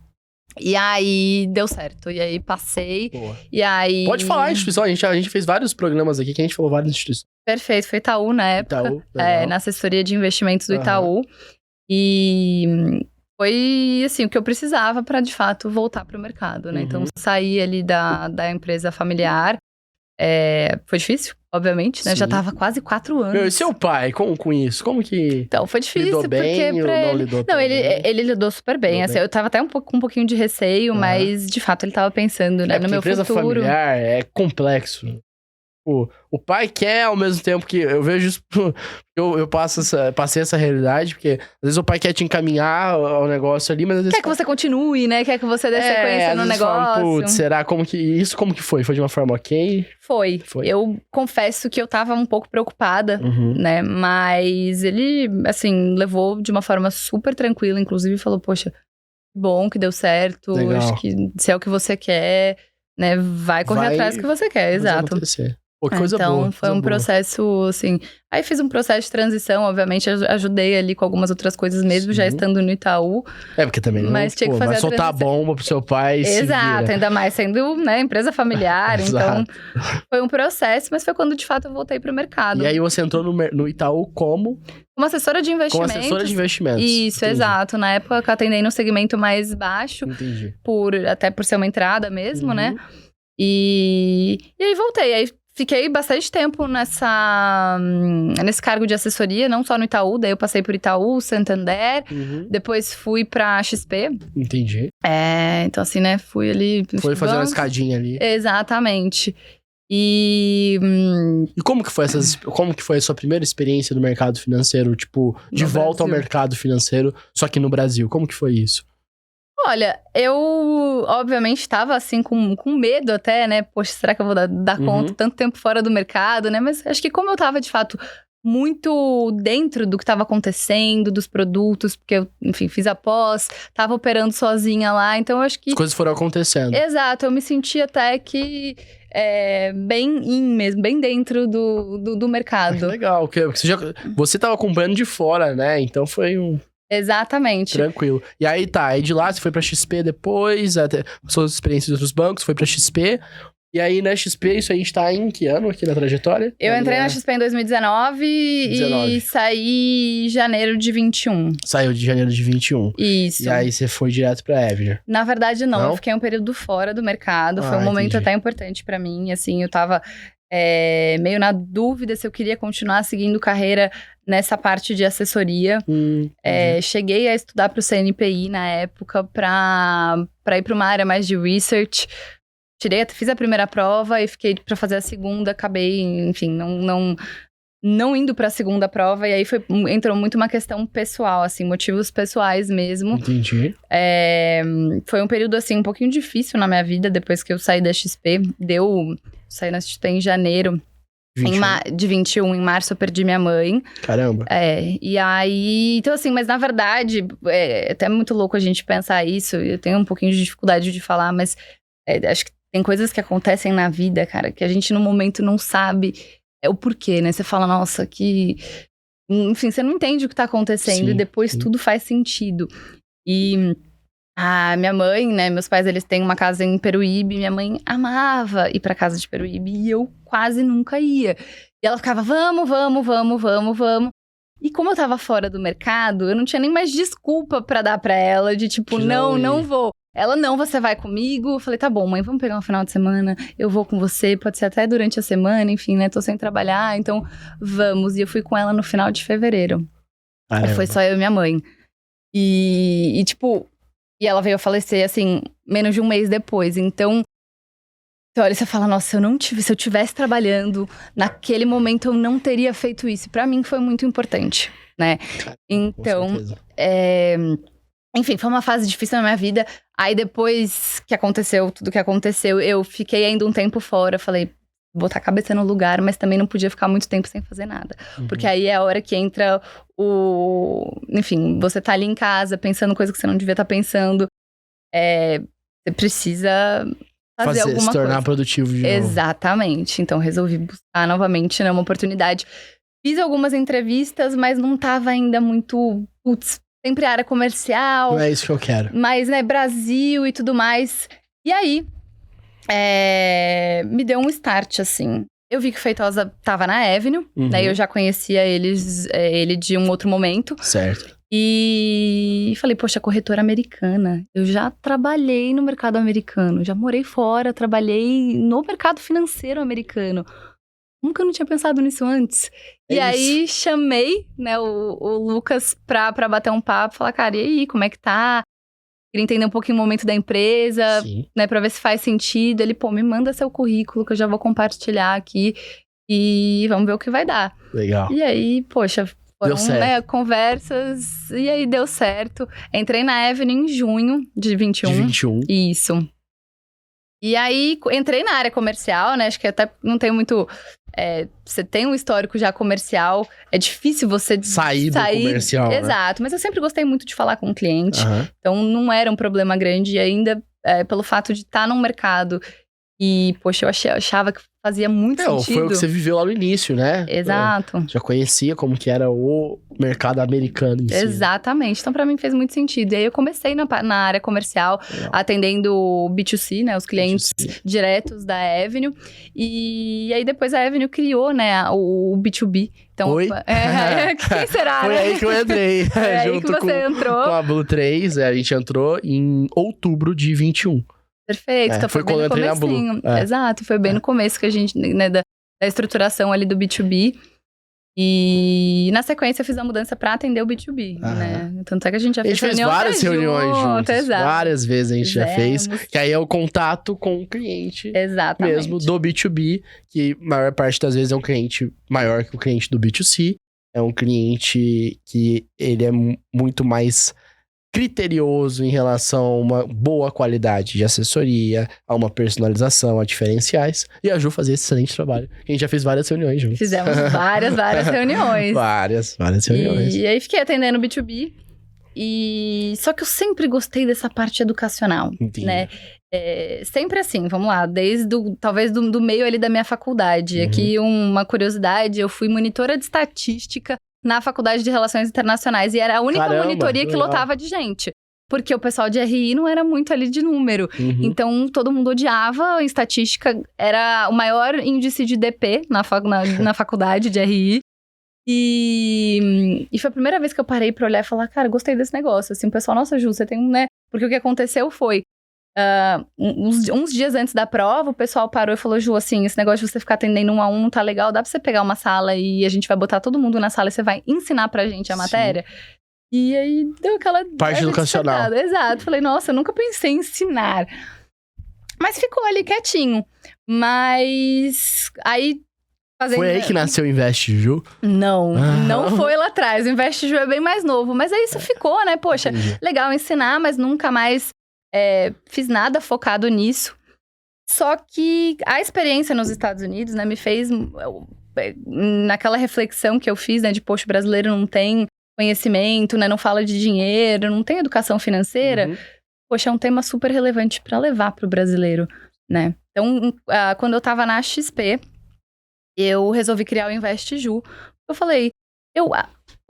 E aí, deu certo. E aí, passei. Boa. E aí... Pode falar, instituição. A gente fez vários programas aqui que a gente falou várias instituições. Perfeito. Foi Itaú na época. Itaú, na assessoria de investimentos do Itaú. E foi, assim, o que eu precisava para, de fato, voltar para o mercado, né? Então, saí ali da empresa familiar. Foi difícil, obviamente, né? Sim. Já tava quase 4 anos. Meu, e seu pai, com isso? Como que... Então, foi difícil, lidou bem, porque pra ele... Não, ele lidou super bem. Assim, eu tava até com um pouquinho de receio, mas, de fato, ele tava pensando, né? No meu empresa futuro. Familiar é complexo. O pai quer, ao mesmo tempo que... Eu vejo isso... Eu passei essa realidade, porque às vezes o pai quer te encaminhar ao negócio ali, mas às vezes... Quer que você continue, né? Quer que você dê sequência no negócio. Putz, será como que foi? Foi de uma forma ok? Foi. Eu confesso que eu tava um pouco preocupada, né? Mas ele, assim, levou de uma forma super tranquila. Inclusive falou, poxa, bom que deu certo. Legal. Acho que se é o que você quer, né? Vai correr atrás do que você quer, exato. Pô, que coisa boa. Então, foi um processo, assim... Aí fiz um processo de transição, obviamente, ajudei ali com algumas outras coisas mesmo, já estando no Itaú. Porque também não... Mas tinha que fazer vai soltar a bomba pro seu pai e exato, ainda mais sendo, né, empresa familiar. Então, foi um processo, mas foi quando, de fato, eu voltei pro mercado. E aí você entrou no Itaú como? Como assessora de investimentos. Como assessora de investimentos. Isso, Entendi. exato. Na época eu atendei no segmento mais baixo. Entendi. Até por ser uma entrada mesmo, né? Uhum. E aí voltei. Aí fiquei bastante tempo nesse cargo de assessoria, não só no Itaú. Daí eu passei por Itaú, Santander. Uhum. Depois fui pra XP. Entendi. Então assim, né? Fui ali... Foi fazer uma escadinha ali. Exatamente. E como que foi a sua primeira experiência no mercado financeiro? Tipo, de volta ao mercado financeiro, só que no Brasil. Como que foi isso? Olha, eu obviamente estava assim com medo até, né? Poxa, será que eu vou dar conta tanto tempo fora do mercado, né? Mas acho que como eu estava de fato muito dentro do que estava acontecendo, dos produtos, porque eu, enfim, fiz a pós, estava operando sozinha lá, então eu acho que... As coisas foram acontecendo. Exato, eu me senti até que bem dentro do mercado. Que legal, porque você estava acompanhando de fora, né? Então foi um... Exatamente. Tranquilo. E aí aí de lá você foi pra XP depois, até suas experiências em outros bancos, foi pra XP. E aí na XP, isso aí a gente tá em que ano aqui na trajetória? Eu entrei na XP em 2019 e saí em janeiro de 21. Saiu de janeiro de 21. Isso. E aí você foi direto pra Avenue. Na verdade, não. Eu fiquei um período fora do mercado. Foi um momento até importante pra mim. Assim, eu tava meio na dúvida se eu queria continuar seguindo carreira nessa parte de assessoria. Cheguei a estudar pro CNPI na época pra ir pra uma área mais de research. Fiz a primeira prova e fiquei pra fazer a segunda, acabei, enfim, não indo pra segunda prova. E aí entrou muito uma questão pessoal, assim, motivos pessoais mesmo. Entendi. Foi um período, assim, um pouquinho difícil na minha vida, depois que eu saí da XP. Saí da XP em janeiro. 21. De 21, em março eu perdi minha mãe. Caramba. E aí... Então, assim, mas na verdade, é até muito louco a gente pensar isso. Eu tenho um pouquinho de dificuldade de falar, mas acho que tem coisas que acontecem na vida, cara, que a gente no momento não sabe o porquê, né? Você fala, nossa, que... Enfim, você não entende o que tá acontecendo e depois tudo faz sentido. E a minha mãe, né, meus pais, eles têm uma casa em Peruíbe, minha mãe amava ir pra casa de Peruíbe e eu quase nunca ia. E ela ficava, vamos. E como eu tava fora do mercado, eu não tinha nem mais desculpa pra dar pra ela, de tipo, não vou. Ela, não, você vai comigo. Eu falei, tá bom, mãe, vamos pegar um final de semana, eu vou com você, pode ser até durante a semana, enfim, né, tô sem trabalhar, então vamos. E eu fui com ela no final de fevereiro. Foi só eu e minha mãe. E tipo, e ela veio a falecer, assim, menos de um mês depois, então... Você olha e você fala, nossa, se eu tivesse trabalhando naquele momento, eu não teria feito isso. Pra mim foi muito importante, né? Então, enfim, foi uma fase difícil na minha vida. Aí depois que aconteceu tudo que aconteceu, eu fiquei ainda um tempo fora. Falei, botar a cabeça no lugar, mas também não podia ficar muito tempo sem fazer nada. Porque aí é a hora que entra enfim, você tá ali em casa pensando coisa que você não devia estar pensando. Você precisa fazer alguma coisa. Se tornar produtivo de novo. Exatamente. Então resolvi buscar novamente, né, uma oportunidade. Fiz algumas entrevistas, mas não tava ainda muito... sempre área comercial. Não é isso que eu quero. Mas, né, Brasil e tudo mais. E aí, me deu um start, assim. Eu vi que o Feitosa tava na Avenue, né? Eu já conhecia ele de um outro momento. Certo. E falei, poxa, corretora americana. Eu já trabalhei no mercado americano, já morei fora, trabalhei no mercado financeiro americano. Nunca não tinha pensado nisso antes. E aí, chamei, né, o Lucas pra bater um papo. Falar, cara, e aí, como é que tá? Queria entender um pouquinho o momento da empresa, né, pra ver se faz sentido. Ele, me manda seu currículo que eu já vou compartilhar aqui. E vamos ver o que vai dar. Legal. E aí, poxa, foram, né, conversas. E aí, deu certo. Entrei na Avenue em junho de 21. De 21. Isso. E aí, entrei na área comercial, né? Acho que até não tem muito... você tem um histórico já comercial, é difícil você sair do comercial, Exato, mas eu sempre gostei muito de falar com o cliente. Então, não era um problema grande. E ainda, pelo fato de estar num mercado... E, poxa, eu achava que fazia muito sentido. Foi o que você viveu lá no início, né? Exato. Já conhecia como que era o mercado americano em si. Exatamente. Então, pra mim, fez muito sentido. E aí, eu comecei na área comercial, atendendo o B2C, né? Os clientes diretos da Avenue. E aí, depois a Avenue criou, né? O B2B. Então, Oi? Quem será, Foi né? aí que eu entrei. Foi aí que você entrou. Com a Blue 3, a gente entrou em outubro de 21. Perfeito, então foi quando eu entrei na Blue. Exato, foi bem no começo que a gente, né, da estruturação ali do B2B. E na sequência eu fiz a mudança pra atender o B2B, né? Tanto é que a gente já fez várias reuniões juntos. Exato. Várias vezes a gente já fez. Que aí é o contato com o cliente. Exatamente. Mesmo do B2B, que a maior parte das vezes é um cliente maior que o cliente do B2C. É um cliente que ele é muito mais criterioso em relação a uma boa qualidade de assessoria, a uma personalização, a diferenciais. E a Ju fazia esse excelente trabalho. A gente já fez várias reuniões juntos. Fizemos várias reuniões. várias reuniões. E aí fiquei atendendo o B2B. Só que eu sempre gostei dessa parte educacional, Entendi. né? Sempre assim, vamos lá, talvez do meio ali da minha faculdade. Aqui uma curiosidade, eu fui monitora de estatística na Faculdade de Relações Internacionais. E era a única monitoria que lotava de gente. Porque o pessoal de RI não era muito ali de número. Então, todo mundo odiava. A estatística era o maior índice de DP na faculdade de RI. E foi a primeira vez que eu parei pra olhar e falar, cara, gostei desse negócio. Assim, o pessoal, nossa, Ju, você tem né? Porque o que aconteceu foi... uns dias antes da prova, o pessoal parou e falou, Ju, assim, esse negócio de você ficar atendendo 1 a 1 não tá legal, dá pra você pegar uma sala e a gente vai botar todo mundo na sala e você vai ensinar pra gente a matéria? E aí, deu aquela... parte educacional. Exato, falei, nossa, eu nunca pensei em ensinar. Mas ficou ali quietinho. Mas, aí... Foi aí que nasceu o Invest Ju? Não foi lá atrás. O Invest Ju é bem mais novo. Mas aí isso ficou, né? Poxa, legal ensinar, mas nunca mais... fiz nada focado nisso. Só que a experiência nos Estados Unidos, né, me fez... naquela reflexão que eu fiz, né, de, poxa, o brasileiro não tem conhecimento, né, não fala de dinheiro, não tem educação financeira. Poxa, é um tema super relevante para levar para o brasileiro, né? Então, quando eu tava na XP, eu resolvi criar o Invest Ju. Eu falei,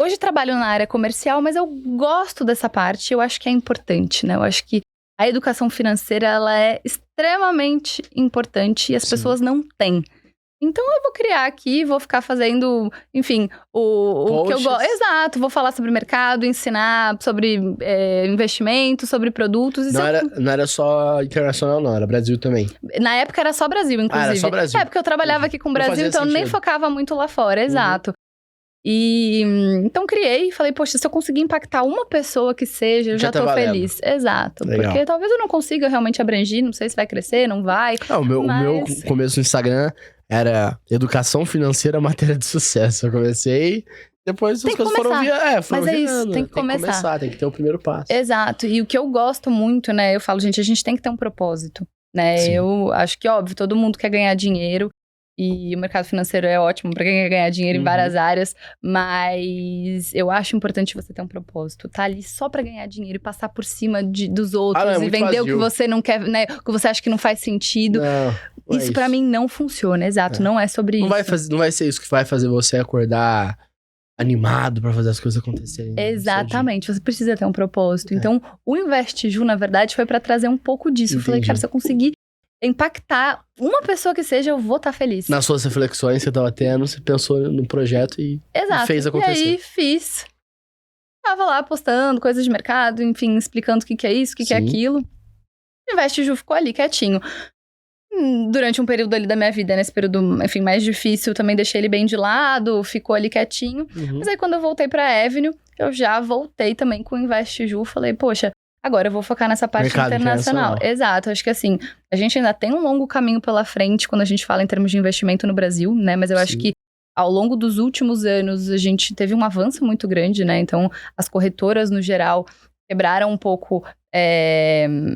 hoje trabalho na área comercial, mas eu gosto dessa parte, eu acho que é importante, né? Eu acho que a educação financeira, ela é extremamente importante e as pessoas não têm. Então, eu vou criar aqui, vou ficar fazendo, enfim, o que eu gosto. Exato, vou falar sobre mercado, ensinar sobre investimento, sobre produtos. Não era só internacional, não, era Brasil também. Na época era só Brasil, inclusive. Era só Brasil. Porque eu trabalhava aqui com o Brasil, então eu nem focava muito lá fora, exato. Então criei e falei, poxa, se eu conseguir impactar uma pessoa que seja, eu já tô feliz. Exato. Legal. Porque talvez eu não consiga realmente abrangir, não sei se vai crescer, não vai. O meu começo no Instagram era educação financeira, matéria de sucesso. Eu comecei, depois as coisas foram Mas é isso, tem que começar. Tem que ter o primeiro passo. Exato. E o que eu gosto muito, né, eu falo, gente, a gente tem que ter um propósito, né? Sim. Eu acho que, óbvio, todo mundo quer ganhar dinheiro. E o mercado financeiro é ótimo para quem quer ganhar dinheiro em várias áreas, mas eu acho importante você ter um propósito. Tá ali só para ganhar dinheiro e passar por cima dos outros e vender o que você não quer, né? O que você acha que não faz sentido. Não isso para mim não funciona, exato. Não é sobre isso. Não vai ser isso que vai fazer você acordar animado para fazer as coisas acontecerem. Exatamente, você precisa ter um propósito. Então, o Invest Ju, na verdade, foi para trazer um pouco disso. Eu falei, cara, se eu conseguir impactar uma pessoa que seja, eu vou estar feliz. Nas suas reflexões que você estava tendo, você pensou no projeto e fez acontecer. E aí, fiz. Tava lá postando coisas de mercado, enfim, explicando o que é isso, o que é aquilo. O Invest Ju ficou ali, quietinho. Durante um período ali da minha vida, nesse período, enfim, mais difícil, também deixei ele bem de lado, ficou ali quietinho. Mas aí, quando eu voltei pra Avenue, eu já voltei também com o Invest Ju. Falei, poxa, agora eu vou focar nessa parte internacional. Exato, acho que assim, a gente ainda tem um longo caminho pela frente quando a gente fala em termos de investimento no Brasil, né? Mas eu acho que ao longo dos últimos anos a gente teve um avanço muito grande, né? Então, as corretoras no geral quebraram um pouco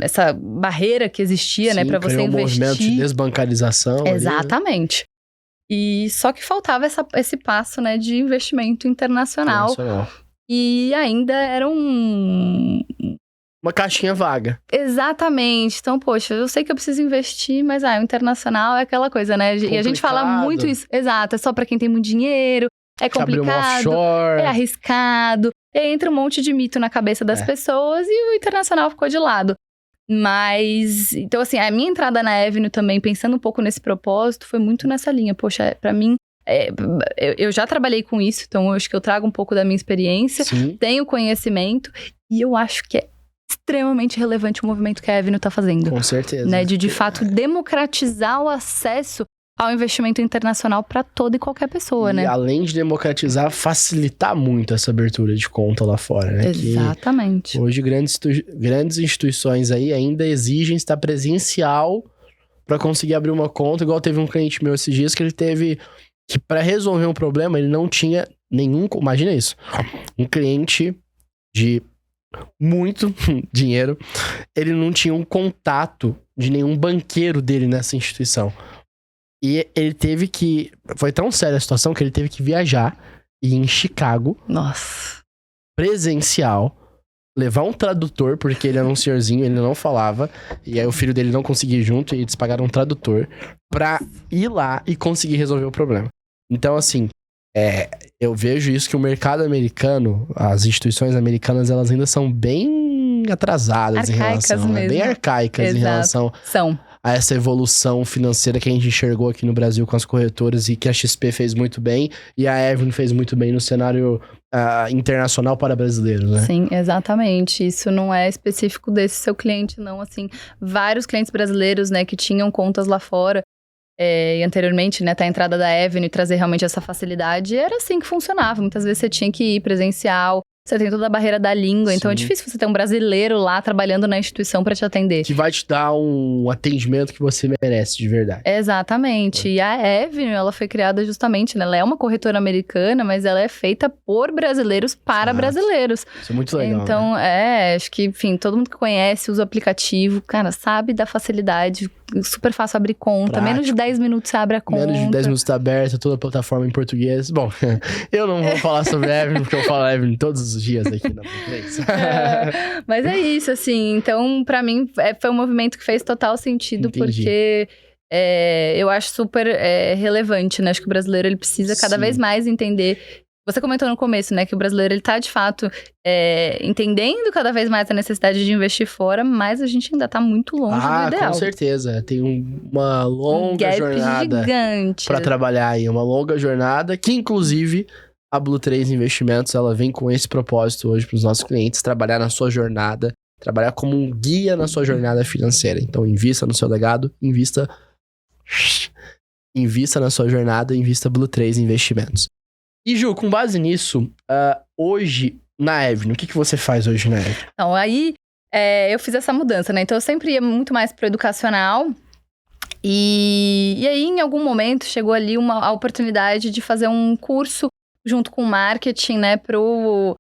essa barreira que existia, né? Pra você investir. Um movimento de desbancarização. Exatamente. E só que faltava esse passo, né? De investimento internacional. E ainda era uma uma caixinha vaga. Exatamente. Então, poxa, eu sei que eu preciso investir, mas o internacional é aquela coisa, né? Complicado. E a gente fala muito isso. Exato, é só pra quem tem muito dinheiro, é complicado, é arriscado. E aí entra um monte de mito na cabeça das pessoas e o internacional ficou de lado. Mas, então assim, a minha entrada na Avenue também, pensando um pouco nesse propósito, foi muito nessa linha. Poxa, pra mim, eu já trabalhei com isso, então eu acho que eu trago um pouco da minha experiência, tenho conhecimento, e eu acho que é extremamente relevante o movimento que a Avenue tá fazendo. Com certeza. Né, de fato, democratizar o acesso ao investimento internacional para toda e qualquer pessoa, né? E além de democratizar, facilitar muito essa abertura de conta lá fora, né? Exatamente. Que hoje grandes instituições aí ainda exigem estar presencial para conseguir abrir uma conta. Igual teve um cliente meu esses dias que ele teve que, para resolver um problema, ele não tinha nenhum... Imagina isso. Um cliente de muito dinheiro, ele não tinha um contato de nenhum banqueiro dele nessa instituição. E ele teve que... Foi tão séria a situação que ele teve que viajar e ir em Chicago. Nossa. Presencial. Levar um tradutor, porque ele era um senhorzinho, ele não falava. E aí o filho dele não conseguia ir junto e eles pagaram um tradutor pra ir lá e conseguir resolver o problema. Então, assim, eu vejo isso que o mercado americano, as instituições americanas, elas ainda são bem atrasadas arcaicas em relação... mesmo. Bem arcaicas. Exato. Em relação... a essa evolução financeira que a gente enxergou aqui no Brasil com as corretoras e que a XP fez muito bem e a Avenue fez muito bem no cenário internacional para brasileiros, né? Sim, exatamente. Isso não é específico desse seu cliente, não. Assim, vários clientes brasileiros, né, que tinham contas lá fora e anteriormente, né, a entrada da Avenue e trazer realmente essa facilidade, era assim que funcionava. Muitas vezes você tinha que ir presencial. Você tem toda a barreira da língua, então é difícil você ter um brasileiro lá trabalhando na instituição para te atender. Que vai te dar um atendimento que você merece, de verdade. Exatamente. E a Avenue, ela foi criada justamente, né? Ela é uma corretora americana, mas ela é feita por brasileiros para brasileiros. Isso é muito legal, então, né? acho que, enfim, todo mundo que conhece, usa o aplicativo, cara, sabe da facilidade, super fácil abrir conta. Prático. Menos de 10 minutos você abre a conta. Menos de 10 minutos tá aberta, toda a plataforma em português. Bom, eu não vou falar sobre a Avenue, porque eu falo Avenue todos os dias aqui na Blue3. Mas é isso, assim. Então, pra mim, foi um movimento que fez total sentido. Entendi. Porque eu acho super relevante, né? Acho que o brasileiro, ele precisa cada vez mais entender... Você comentou no começo, né, que o brasileiro, ele tá, de fato, entendendo cada vez mais a necessidade de investir fora, mas a gente ainda tá muito longe do ideal. Com certeza. Tem uma longa jornada gigante pra trabalhar aí. Uma longa jornada que, inclusive, a Blue3 Investimentos, ela vem com esse propósito hoje pros nossos clientes, trabalhar na sua jornada, trabalhar como um guia na sua jornada financeira. Então, invista no seu legado, invista na sua jornada, invista Blue3 Investimentos. E, Ju, com base nisso, hoje, na Avenue, o que você faz hoje na Avenue? Então, aí, eu fiz essa mudança, né? Então, eu sempre ia muito mais pro educacional. E aí, em algum momento, chegou ali a oportunidade de fazer um curso junto com o marketing, né? Pro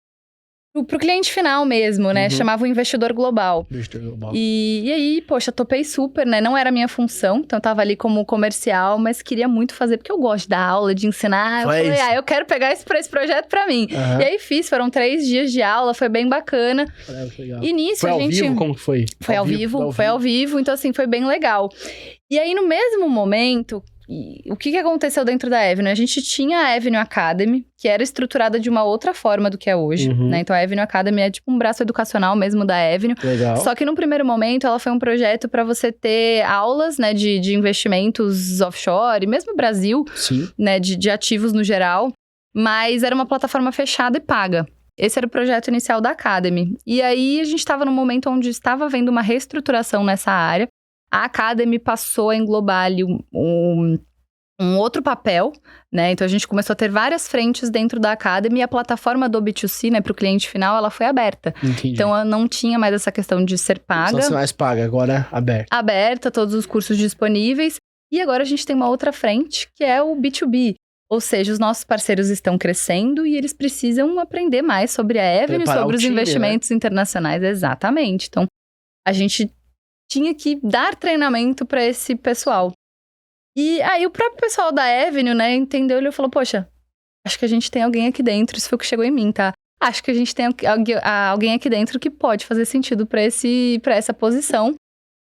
cliente final mesmo, né? Chamava o Investidor Global. Investidor Global. E aí, poxa, topei super, né? Não era a minha função, então eu tava ali como comercial, mas queria muito fazer, porque eu gosto de dar aula, de ensinar. Eu falei, eu quero pegar esse projeto pra mim. E aí fiz, foram 3 dias de aula, foi bem bacana. Legal. E nisso foi a gente... Foi ao vivo? Como que foi? Foi ao vivo, então assim, foi bem legal. E aí, no mesmo momento... o que aconteceu dentro da Avenue? A gente tinha a Avenue Academy, que era estruturada de uma outra forma do que é hoje, né? Então, a Avenue Academy é tipo um braço educacional mesmo da Avenue. Legal. Só que, no primeiro momento, ela foi um projeto para você ter aulas, né, de investimentos offshore, mesmo Brasil, né, de ativos no geral. Mas era uma plataforma fechada e paga. Esse era o projeto inicial da Academy. E aí, a gente estava num momento onde estava havendo uma reestruturação nessa área. A Academy passou a englobar ali um outro papel, né? Então, a gente começou a ter várias frentes dentro da Academy e a plataforma do B2C, né, para o cliente final, ela foi aberta. Entendi. Então, ela não tinha mais essa questão de ser paga. Só se mais paga, agora aberta. Aberta, todos os cursos disponíveis. E agora a gente tem uma outra frente, que é o B2B. Ou seja, os nossos parceiros estão crescendo e eles precisam aprender mais sobre a Avenue, sobre os investimentos internacionais. Exatamente. Então, a gente tinha que dar treinamento para esse pessoal. E aí o próprio pessoal da Avenue, né, entendeu e falou, poxa, acho que a gente tem alguém aqui dentro. Isso foi o que chegou em mim, tá? acho que a gente tem alguém aqui dentro que pode fazer sentido para essa posição,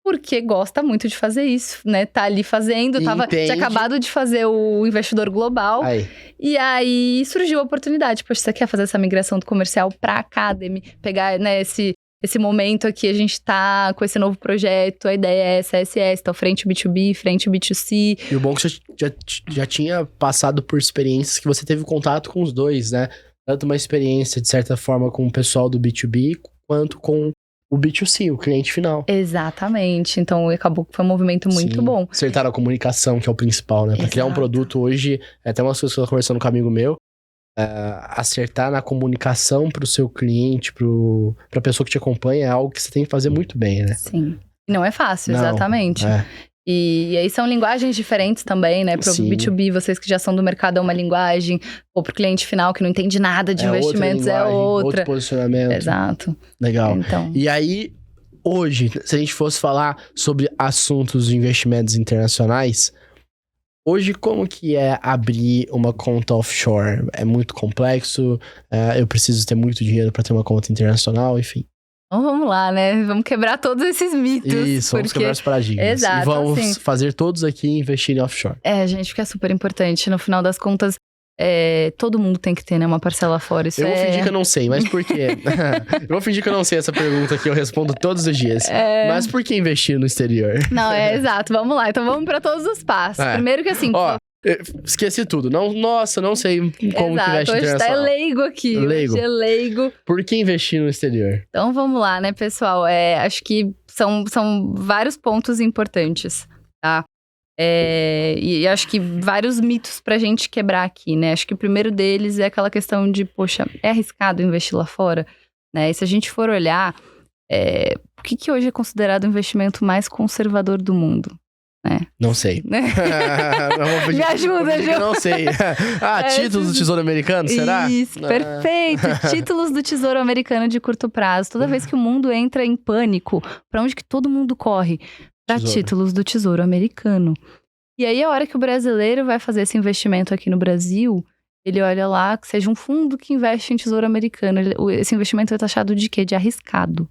porque gosta muito de fazer isso, né? Tá ali fazendo, tinha acabado de fazer o Investidor Global. E aí surgiu a oportunidade. Poxa, você quer fazer essa migração do comercial pra Academy? Pegar, né, esse momento aqui, a gente tá com esse novo projeto, a ideia é SS, tá frente B2B, frente B2C. E o bom é que você já tinha passado por experiências que você teve contato com os dois, né? Tanto uma experiência, de certa forma, com o pessoal do B2B, quanto com o B2C, o cliente final. Exatamente. Então, acabou que foi um movimento muito bom. Acertar a comunicação, que é o principal, né? Pra criar um produto hoje, até umas coisas que eu tô conversando com um amigo meu, acertar na comunicação pro seu cliente, pra pessoa que te acompanha, é algo que você tem que fazer muito bem, né? Sim. Não é fácil, exatamente. E aí são linguagens diferentes também, né? Pro B2B, vocês que já são do mercado é uma linguagem, ou pro cliente final que não entende nada de investimentos é outra. Outro posicionamento. Exato. Legal. Então. E aí, hoje, se a gente fosse falar sobre assuntos de investimentos internacionais, hoje como que é abrir uma conta offshore? É muito complexo? Eu preciso ter muito dinheiro para ter uma conta internacional? Enfim. Então vamos lá, né? Vamos quebrar todos esses mitos. Isso, vamos quebrar os paradigmas. Exato, e vamos fazer todos aqui investir em offshore. Gente, porque é super importante. No final das contas, todo mundo tem que ter, né, uma parcela fora. Eu vou fingir que eu não sei, mas por quê? Eu vou fingir que eu não sei essa pergunta que eu respondo todos os dias. Mas por que investir no exterior? Não, exato. Vamos lá. Então vamos para todos os passos. Primeiro que assim... Esqueci tudo. Não sei como que investe internacional. Hoje tá leigo aqui. Leigo. Hoje é leigo. Por que investir no exterior? Então vamos lá, né, pessoal? Acho que são vários pontos importantes, tá? E acho que vários mitos pra gente quebrar aqui, né? Acho que o primeiro deles é aquela questão de, poxa, é arriscado investir lá fora? Né? E se a gente for olhar, o que hoje é considerado o investimento mais conservador do mundo? Não sei. Me ajuda, Ju. Não sei. Títulos do Tesouro Americano, será? Isso, perfeito. Títulos do Tesouro Americano de curto prazo. Toda vez que o mundo entra em pânico, pra onde que todo mundo corre? Pra títulos do Tesouro Americano. E aí, a hora que o brasileiro vai fazer esse investimento aqui no Brasil, ele olha lá que seja um fundo que investe em Tesouro Americano. Esse investimento é taxado de quê? De arriscado.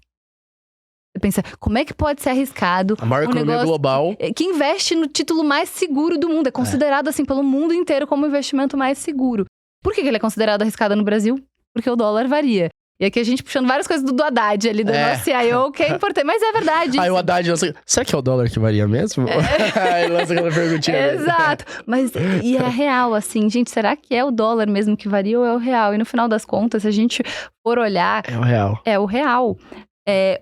Você pensa, como é que pode ser arriscado? A maior economia global. Que investe no título mais seguro do mundo. É considerado, assim, pelo mundo inteiro como o investimento mais seguro. Por que ele é considerado arriscado no Brasil? Porque o dólar varia. E aqui a gente puxando várias coisas do Haddad ali, do nosso CIO, que é importante. Mas é verdade. Aí o Haddad lança... Será que é o dólar que varia mesmo? Aí lança aquela perguntinha. Exato. Mas, e é real, assim. Gente, será que é o dólar mesmo que varia ou é o real? E no final das contas, se a gente for olhar... É o real. É o real.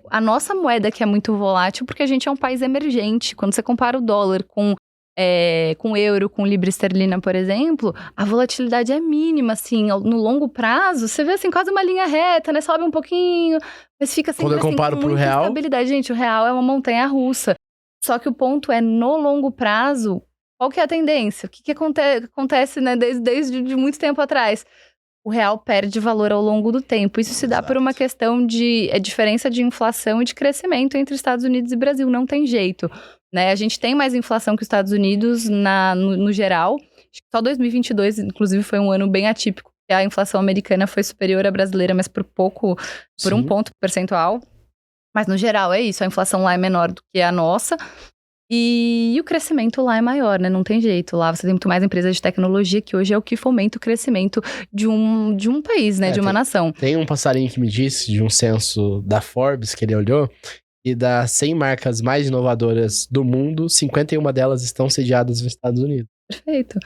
A nossa moeda que é muito volátil, porque a gente é um país emergente. Quando você compara o dólar com euro, com libra esterlina, por exemplo, a volatilidade é mínima, assim, no longo prazo, você vê, assim, quase uma linha reta, né? Sobe um pouquinho, mas fica sempre, quando eu comparo com pro muita real... estabilidade. Gente, o real é uma montanha-russa. Só que o ponto é, no longo prazo, qual que é a tendência? O que acontece, né, desde muito tempo atrás? O real perde valor ao longo do tempo. Isso se dá por uma questão de diferença de inflação e de crescimento entre Estados Unidos e Brasil. Não tem jeito, né? A gente tem mais inflação que os Estados Unidos no geral. Acho que só 2022, inclusive, foi um ano bem atípico. A inflação americana foi superior à brasileira, mas por pouco, por 1 ponto percentual. Mas no geral é isso, a inflação lá é menor do que a nossa. E o crescimento lá é maior, né? Não tem jeito. Lá você tem muito mais empresas de tecnologia, que hoje é o que fomenta o crescimento de um país, né? De uma nação. Tem um passarinho que me disse, de um censo da Forbes, que ele olhou, e das 100 marcas mais inovadoras do mundo, 51 delas estão sediadas nos Estados Unidos. Perfeito.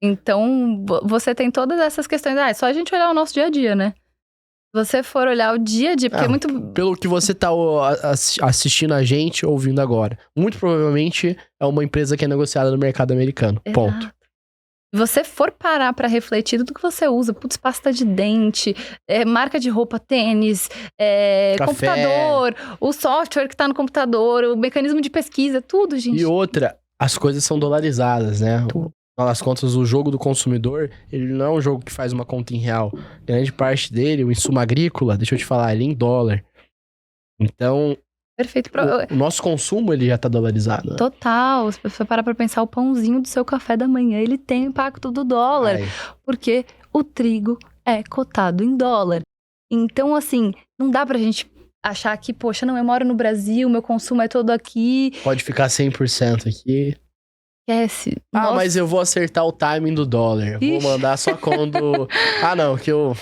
Então, você tem todas essas questões. É só a gente olhar o nosso dia a dia, né? Se você for olhar o dia a dia, porque é muito... Pelo que você tá assistindo a gente, ouvindo agora. Muito provavelmente é uma empresa que é negociada no mercado americano. Exato. Ponto. Se você for parar pra refletir tudo que você usa, putz, pasta de dente, marca de roupa, tênis, computador, o software que tá no computador, o mecanismo de pesquisa, tudo, gente. E outra, as coisas são dolarizadas, né? Tudo. Afinal das contas, o jogo do consumidor, ele não é um jogo que faz uma conta em real. Grande parte dele, o insumo agrícola, deixa eu te falar, ele é em dólar. Então, perfeito. O nosso consumo, ele já tá dolarizado. Né? Total. Se você parar pra pensar, o pãozinho do seu café da manhã, ele tem impacto do dólar. Porque o trigo é cotado em dólar. Então, assim, não dá pra gente achar que, poxa, não, eu moro no Brasil, meu consumo é todo aqui. Pode ficar 100% aqui. Esquece. Mas eu vou acertar o timing do dólar. Ixi. Vou mandar só quando... não, que eu...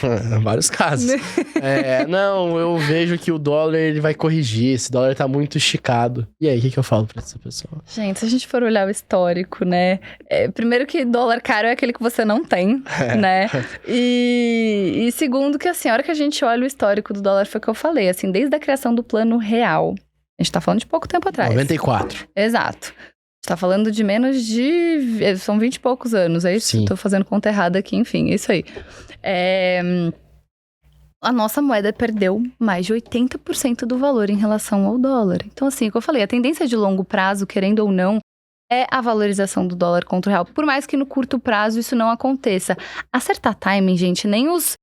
vários casos. Não, eu vejo que o dólar, ele vai corrigir. Esse dólar tá muito esticado. E aí, o que eu falo pra essa pessoa? Gente, se a gente for olhar o histórico, né? Primeiro que dólar caro é aquele que você não tem, né? E segundo que, assim, a hora que a gente olha o histórico do dólar, foi o que eu falei. Assim, desde a criação do Plano Real. A gente tá falando de pouco tempo atrás. 94. Exato. Tá falando de menos de... São 20 e poucos anos, é isso? Sim. Tô fazendo conta errada aqui, enfim, é isso aí. A nossa moeda perdeu mais de 80% do valor em relação ao dólar. Então, assim, o que eu falei, a tendência de longo prazo, querendo ou não, é a valorização do dólar contra o real. Por mais que no curto prazo isso não aconteça. Acertar timing, gente, nem os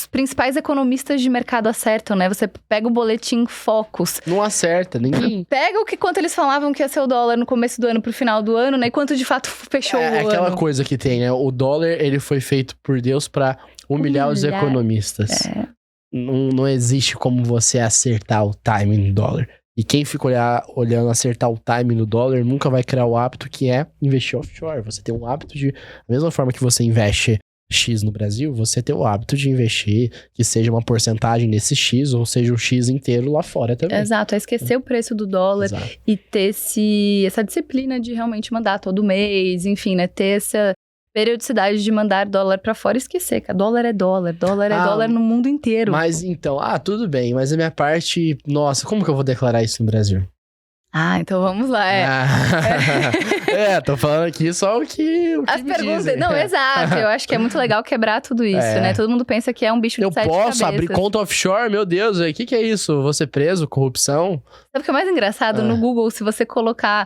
principais economistas de mercado acertam, né? Você pega o boletim Focus. Não acerta, ninguém... Pega quanto eles falavam que ia ser o dólar no começo do ano pro final do ano, né? E quanto de fato fechou o ano. É aquela coisa que tem, né? O dólar, ele foi feito por Deus pra humilhar os economistas. Não existe como você acertar o timing do dólar. E quem fica olhando acertar o timing do dólar nunca vai criar o hábito que é investir offshore. Você tem um hábito de... Da mesma forma que você investe X no Brasil, você tem o hábito de investir que seja uma porcentagem nesse X, ou seja, o X inteiro lá fora também. Exato, é esquecer o preço do dólar. Exato. E ter essa disciplina de realmente mandar todo mês, enfim, né? Ter essa periodicidade de mandar dólar pra fora e esquecer, que dólar é dólar. Dólar é dólar no mundo inteiro. Mas então, tudo bem, mas a minha parte, nossa, como que eu vou declarar isso no Brasil? Então vamos lá, tô falando aqui só o que as me perguntas, dizem. Não, exato, eu acho que é muito legal quebrar tudo isso, né? Todo mundo pensa que é um bicho de 7 cabeças. Eu posso abrir conta offshore? Meu Deus, o que é isso? Vou ser preso? Corrupção? Sabe o que é mais engraçado? No Google, se você colocar...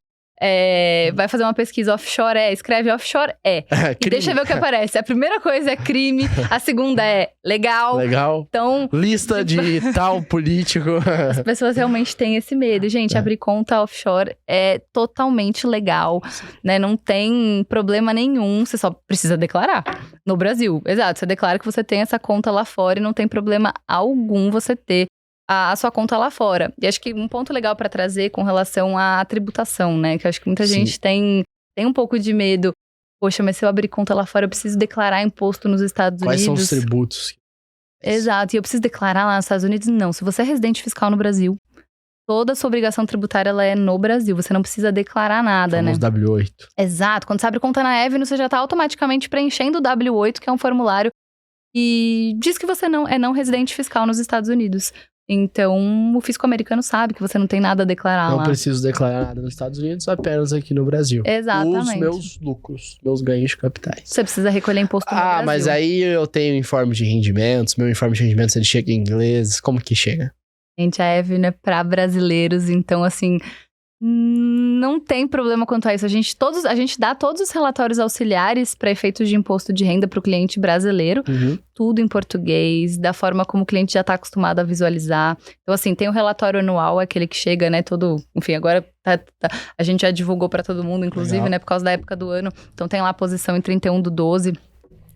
vai fazer uma pesquisa offshore, escreve offshore, e deixa eu ver o que aparece. A primeira coisa é crime, a segunda é legal. Então, lista de tal político. As pessoas realmente têm esse medo. Gente, abrir conta offshore é totalmente legal, né? Não tem problema nenhum, você só precisa declarar. No Brasil, exato, você declara que você tem essa conta lá fora e não tem problema algum você ter a sua conta lá fora. E acho que um ponto legal para trazer com relação à tributação, né? Que eu acho que muita gente tem um pouco de medo. Poxa, mas se eu abrir conta lá fora, eu preciso declarar imposto nos Estados Unidos. Quais são os tributos? Exato. E eu preciso declarar lá nos Estados Unidos? Não. Se você é residente fiscal no Brasil, toda a sua obrigação tributária ela é no Brasil. Você não precisa declarar nada, né? W8. Exato. Quando você abre conta na Avenue, você já está automaticamente preenchendo o W8, que é um formulário e diz que você não é residente fiscal nos Estados Unidos. Então, o fisco americano sabe que você não tem nada a declarar lá. Não preciso declarar nada nos Estados Unidos, apenas aqui no Brasil. Exatamente. Os meus lucros, meus ganhos de capitais. Você precisa recolher imposto no Brasil. Mas aí eu tenho informe de rendimentos, meu informe de rendimentos ele chega em inglês, como que chega? Gente, a Avenue é pra brasileiros, então assim... Não tem problema quanto a isso. A gente dá todos os relatórios auxiliares para efeitos de imposto de renda para o cliente brasileiro. Tudo em português, da forma como o cliente já está acostumado a visualizar. Então, assim, tem o relatório anual, aquele que chega, né, todo... Enfim, agora a gente já divulgou para todo mundo, inclusive, né, por causa da época do ano. Então, tem lá a posição em 31/12.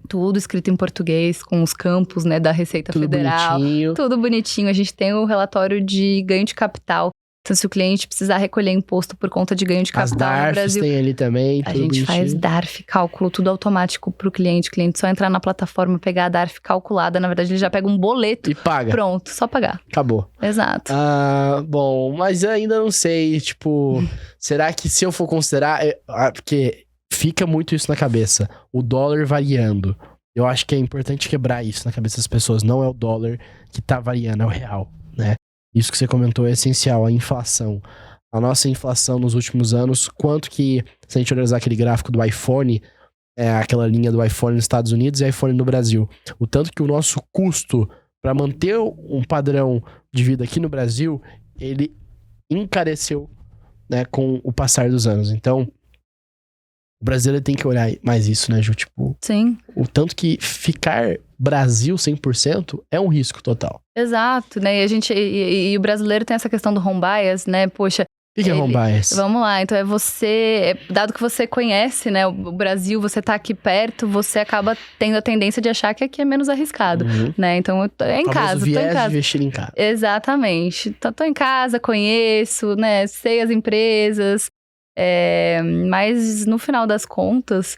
Tudo escrito em português, com os campos, né, da Receita Federal. Bonitinho. Tudo bonitinho. A gente tem o relatório de ganho de capital. Então, se o cliente precisar recolher imposto por conta de ganho de capital no Brasil... tem ali também, a gente faz DARF, cálculo, tudo automático pro cliente. O cliente só entrar na plataforma, pegar a DARF calculada. Na verdade, ele já pega um boleto. E paga. Pronto, só pagar. Acabou. Exato. Bom, mas eu ainda não sei, tipo... será que se eu for considerar... porque fica muito isso na cabeça. O dólar variando. Eu acho que é importante quebrar isso na cabeça das pessoas. Não é o dólar que tá variando, é o real, né? Isso que você comentou é essencial, a inflação. A nossa inflação nos últimos anos, quanto que, se a gente olhar aquele gráfico do iPhone, aquela linha do iPhone nos Estados Unidos e iPhone no Brasil, o tanto que o nosso custo para manter um padrão de vida aqui no Brasil, ele encareceu, né, com o passar dos anos. Então, o brasileiro tem que olhar mais isso, né, Ju? Tipo, sim. O tanto que ficar Brasil 100% é um risco total. Exato, né? E o brasileiro tem essa questão do home bias, né? Poxa, O que é home bias? Vamos lá, então dado que você conhece, né, o Brasil, você tá aqui perto, você acaba tendo a tendência de achar que aqui é menos arriscado, né? Então, eu tô em casa, tô em casa. De investir em casa. Exatamente. Tô em casa, conheço, né, sei as empresas, mas no final das contas,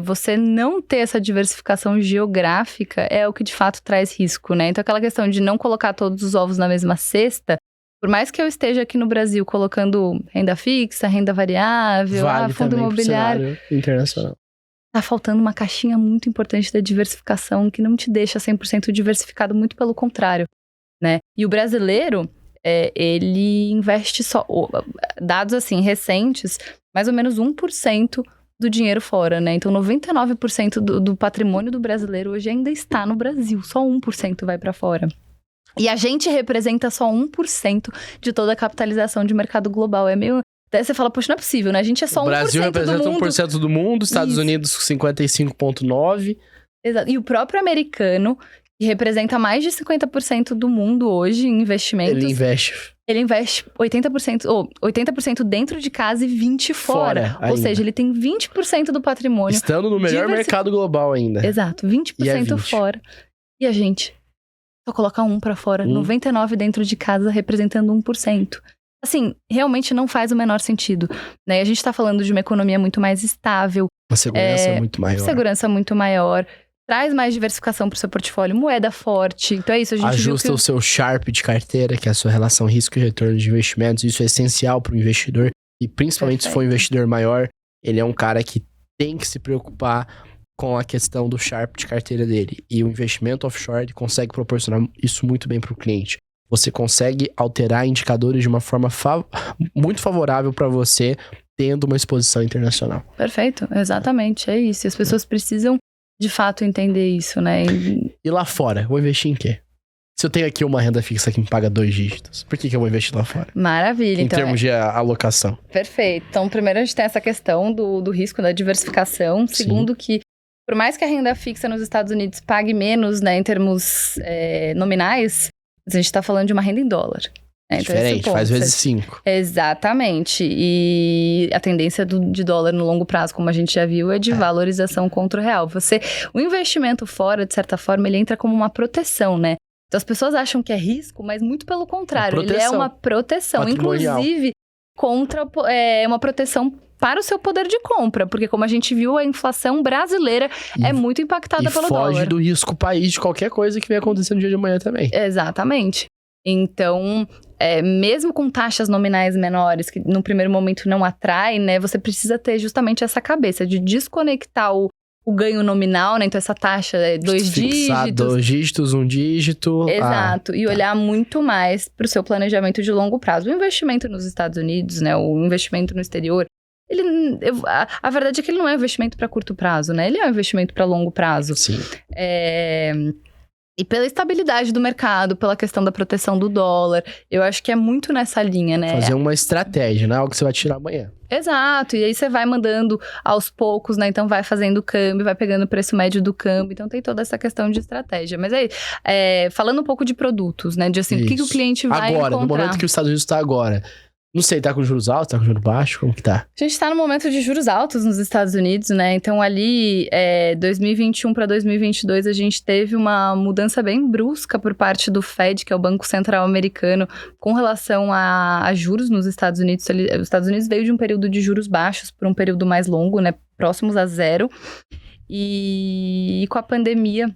você não ter essa diversificação geográfica é o que de fato traz risco, né? Então, aquela questão de não colocar todos os ovos na mesma cesta, por mais que eu esteja aqui no Brasil colocando renda fixa, renda variável, fundo imobiliário internacional. Tá faltando uma caixinha muito importante da diversificação que não te deixa 100% diversificado, muito pelo contrário, né? E o brasileiro, ele investe só, dados assim recentes, mais ou menos 1% do dinheiro fora, né? Então 99% do patrimônio do brasileiro hoje ainda está no Brasil, só 1% vai para fora. E a gente representa só 1% de toda a capitalização de mercado global. É meio... Daí você fala, poxa, não é possível, né? A gente é só 1% do mundo. O Brasil representa 1% do mundo, Estados Unidos 55,9%. Exato. E o próprio americano, que representa mais de 50% do mundo hoje em investimentos. Ele investe 80% dentro de casa e 20% fora. Ou seja, ele tem 20% do patrimônio. Estando no melhor mercado global ainda. Exato, 20% fora. E a gente só coloca 1 para fora, 99% dentro de casa, representando 1%. Assim, realmente não faz o menor sentido, né? A gente tá falando de uma economia muito mais estável. Uma segurança muito maior. Segurança muito maior. Traz mais diversificação pro seu portfólio, moeda forte. Então é isso, a gente ajusta o seu Sharpe de carteira, que é a sua relação risco e retorno de investimentos. Isso é essencial pro investidor. E principalmente se for um investidor maior, ele é um cara que tem que se preocupar com a questão do Sharpe de carteira dele. E o investimento offshore ele consegue proporcionar isso muito bem para o cliente. Você consegue alterar indicadores de uma forma muito favorável para você, tendo uma exposição internacional. Perfeito, exatamente, é isso. E as pessoas precisam, de fato, entender isso, né? E lá fora, vou investir em quê? Se eu tenho aqui uma renda fixa que me paga 2 dígitos, por que eu vou investir lá fora? Maravilha. Em termos de alocação. Perfeito. Então, primeiro a gente tem essa questão do risco da diversificação. Segundo, que por mais que a renda fixa nos Estados Unidos pague menos, né, em termos nominais, a gente está falando de uma renda em dólar. Né? Então, diferente, faz vezes 5. Exatamente. E a tendência de dólar no longo prazo, como a gente já viu, é de valorização contra o real. O investimento fora, de certa forma, ele entra como uma proteção, né? Então as pessoas acham que é risco, mas muito pelo contrário. Ele é uma proteção, inclusive contra uma proteção para o seu poder de compra, porque como a gente viu, a inflação brasileira é muito impactada pelo dólar. E foge do risco país de qualquer coisa que venha acontecer no dia de amanhã também. Exatamente. Então, mesmo com taxas nominais menores, que no primeiro momento não atrai, né, você precisa ter justamente essa cabeça de desconectar o ganho nominal, né, então essa taxa é 2 dígitos. 2 dígitos, 1 dígito. Exato, e olhar muito mais para o seu planejamento de longo prazo. O investimento nos Estados Unidos, né, o investimento no exterior, a verdade é que ele não é um investimento para curto prazo, né? Ele é um investimento para longo prazo. Sim. E pela estabilidade do mercado, pela questão da proteção do dólar, eu acho que é muito nessa linha, né? Fazer uma estratégia, não é algo que você vai tirar amanhã. Exato, e aí você vai mandando aos poucos, né? Então vai fazendo o câmbio, vai pegando o preço médio do câmbio, então tem toda essa questão de estratégia. Mas aí, falando um pouco de produtos, né? De assim, o que o cliente vai encontrar. Agora, no momento que os Estados Unidos está agora... Não sei, tá com juros altos, tá com juros baixos, como que tá? A gente tá no momento de juros altos nos Estados Unidos, né? Então ali, 2021 para 2022, a gente teve uma mudança bem brusca por parte do Fed, que é o Banco Central Americano, com relação a juros nos Estados Unidos. Os Estados Unidos veio de um período de juros baixos por um período mais longo, né? Próximos a 0. E com a pandemia,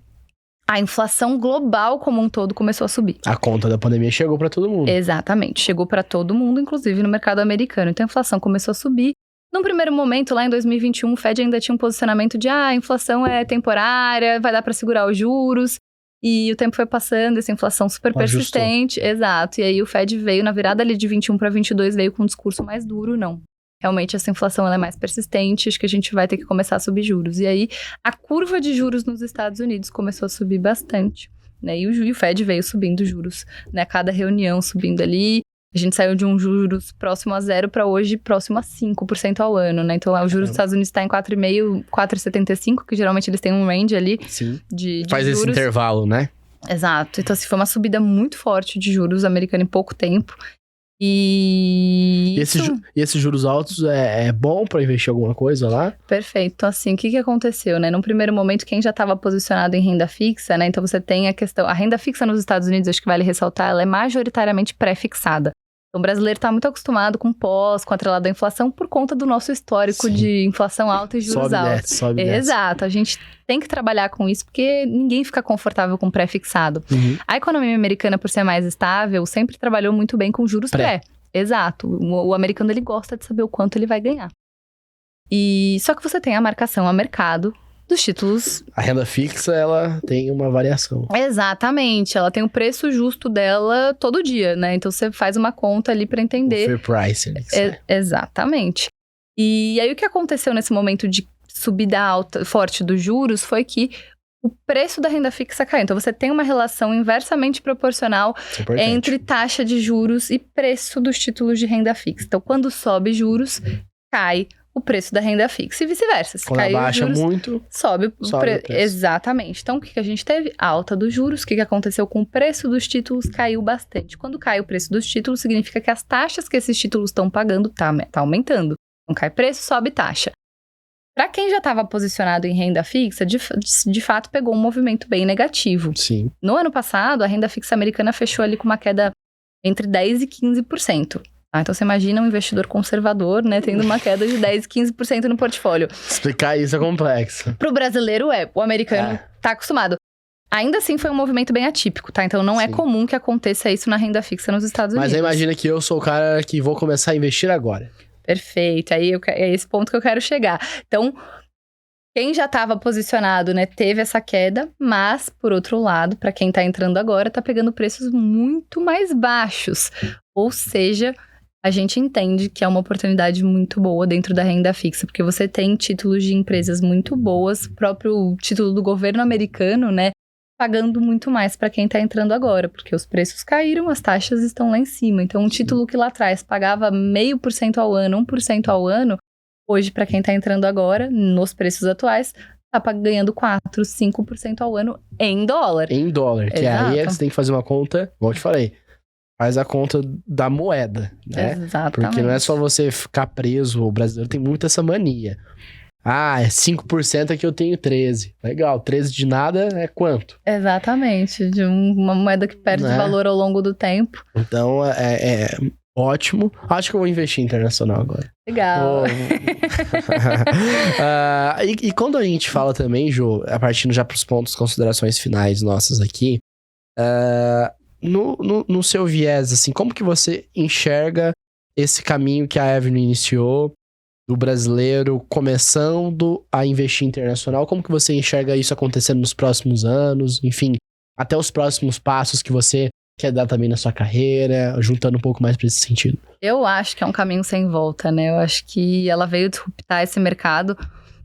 a inflação global como um todo começou a subir. A conta da pandemia chegou para todo mundo. Exatamente, chegou para todo mundo, inclusive no mercado americano. Então a inflação começou a subir. Num primeiro momento, lá em 2021, o Fed ainda tinha um posicionamento de a inflação é temporária, vai dar para segurar os juros. E o tempo foi passando, essa inflação super persistente. Exato, e aí o Fed veio na virada ali de 21 para 22, veio com um discurso mais duro, não. Realmente essa inflação ela é mais persistente, acho que a gente vai ter que começar a subir juros. E aí a curva de juros nos Estados Unidos começou a subir bastante, né? E o Fed veio subindo juros, né? A cada reunião subindo ali. A gente saiu de um juros próximo a 0 para hoje próximo a 5% ao ano, né? Então o juros dos Estados Unidos está em 4,5%, 4,75%, que geralmente eles têm um range ali. Sim. De faz juros. Esse intervalo, né? Exato. Então assim, foi uma subida muito forte de juros americano em pouco tempo. E esses juros altos é bom para investir em alguma coisa lá? Perfeito. Então, assim, o que aconteceu, né? Num primeiro momento, quem já estava posicionado em renda fixa, né? Então, você tem a questão... A renda fixa nos Estados Unidos, acho que vale ressaltar, ela é majoritariamente pré-fixada. Então, o brasileiro está muito acostumado com com atrelado à inflação, por conta do nosso histórico de inflação alta e juros altos. Sobe, desce. Exato. A gente tem que trabalhar com isso, porque ninguém fica confortável com pré-fixado. A economia americana, por ser mais estável, sempre trabalhou muito bem com juros pré. Exato. O americano, ele gosta de saber o quanto ele vai ganhar. Só que você tem a marcação a mercado dos títulos. A renda fixa, ela tem uma variação. Exatamente. Ela tem o preço justo dela todo dia, né? Então, você faz uma conta ali para entender. O fair price. Exatamente. E aí, o que aconteceu nesse momento de subida alta, forte dos juros, foi que o preço da renda fixa caiu. Então, você tem uma relação inversamente proporcional entre taxa de juros e preço dos títulos de renda fixa. Então, quando sobe juros, cai o preço da renda fixa e vice-versa. Se quando abaixa juros, muito, sobe o preço. Exatamente. Então, o que a gente teve? Alta dos juros. O que aconteceu com o preço dos títulos? Caiu bastante. Quando cai o preço dos títulos, significa que as taxas que esses títulos estão pagando tá aumentando. Então, cai preço, sobe taxa. Para quem já estava posicionado em renda fixa, de fato pegou um movimento bem negativo. Sim. No ano passado, a renda fixa americana fechou ali com uma queda entre 10% e 15%. Então, você imagina um investidor conservador, né, tendo uma queda de 10%, 15% no portfólio. Explicar isso é complexo. Para o brasileiro, o americano tá acostumado. Ainda assim, foi um movimento bem atípico, tá? Então, não é comum que aconteça isso na renda fixa nos Estados Unidos. Mas aí imagina que eu sou o cara que vou começar a investir agora. Perfeito. Aí é esse ponto que eu quero chegar. Então, quem já estava posicionado, né, teve essa queda, mas, por outro lado, para quem tá entrando agora, tá pegando preços muito mais baixos. Ou seja, a gente entende que é uma oportunidade muito boa dentro da renda fixa, porque você tem títulos de empresas muito boas, o próprio título do governo americano, né, pagando muito mais para quem está entrando agora, porque os preços caíram, as taxas estão lá em cima. Então, um título que lá atrás pagava 0,5% ao ano, 1% ao ano, hoje, para quem está entrando agora, nos preços atuais, está ganhando 4%, 5% ao ano em dólar. Em dólar, que Exato. aí você tem que fazer uma conta, como eu te falei, faz a conta da moeda, né? Exatamente. Porque não é só você ficar preso, o brasileiro tem muito essa mania. É 5% é que eu tenho 13%. Legal, 13 de nada é quanto? Exatamente, de uma moeda que perde valor ao longo do tempo. Então, é ótimo. Acho que eu vou investir em internacional agora. Legal. E quando a gente fala também, Jô, partindo já para os pontos, considerações finais nossas aqui, no seu viés, assim, como que você enxerga esse caminho que a Avenue iniciou, do brasileiro começando a investir internacional? Como que você enxerga isso acontecendo nos próximos anos? Enfim, até os próximos passos que você quer dar também na sua carreira, juntando um pouco mais para esse sentido. Eu acho que é um caminho sem volta, né? Eu acho que ela veio disruptar esse mercado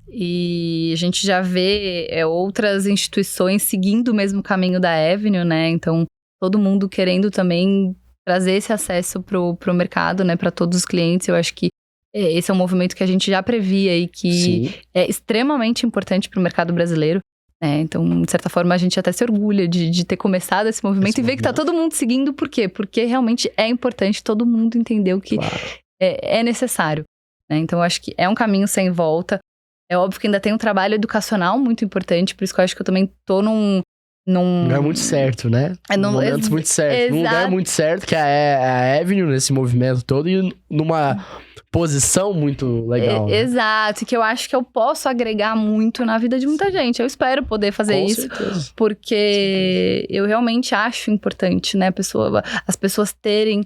e a gente já vê outras instituições seguindo o mesmo caminho da Avenue, né? Então, todo mundo querendo também trazer esse acesso pro mercado, né? Para todos os clientes. Eu acho que esse é um movimento que a gente já previa e que é extremamente importante para o mercado brasileiro. Então, de certa forma, a gente até se orgulha de ter começado esse movimento e ver que tá todo mundo seguindo. Por quê? Porque realmente é importante, todo mundo entendeu que é necessário. Então, eu acho que é um caminho sem volta. É óbvio que ainda tem um trabalho educacional muito importante, por isso que eu acho que eu também tô num lugar muito certo, né? Momentos muito certos. Num lugar muito certo, que é a Avenue, nesse movimento todo, e numa posição muito legal. Né? Exato, que eu acho que eu posso agregar muito na vida de muita gente. Eu espero poder fazer isso, certeza. Porque eu realmente acho importante, né, as pessoas terem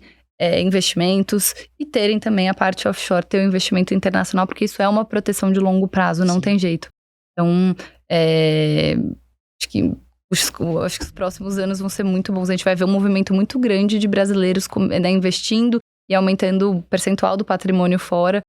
investimentos e terem também a parte offshore, ter o investimento internacional, porque isso é uma proteção de longo prazo, não tem jeito. Então, acho que os próximos anos vão ser muito bons. A gente vai ver um movimento muito grande de brasileiros investindo e aumentando o percentual do patrimônio fora,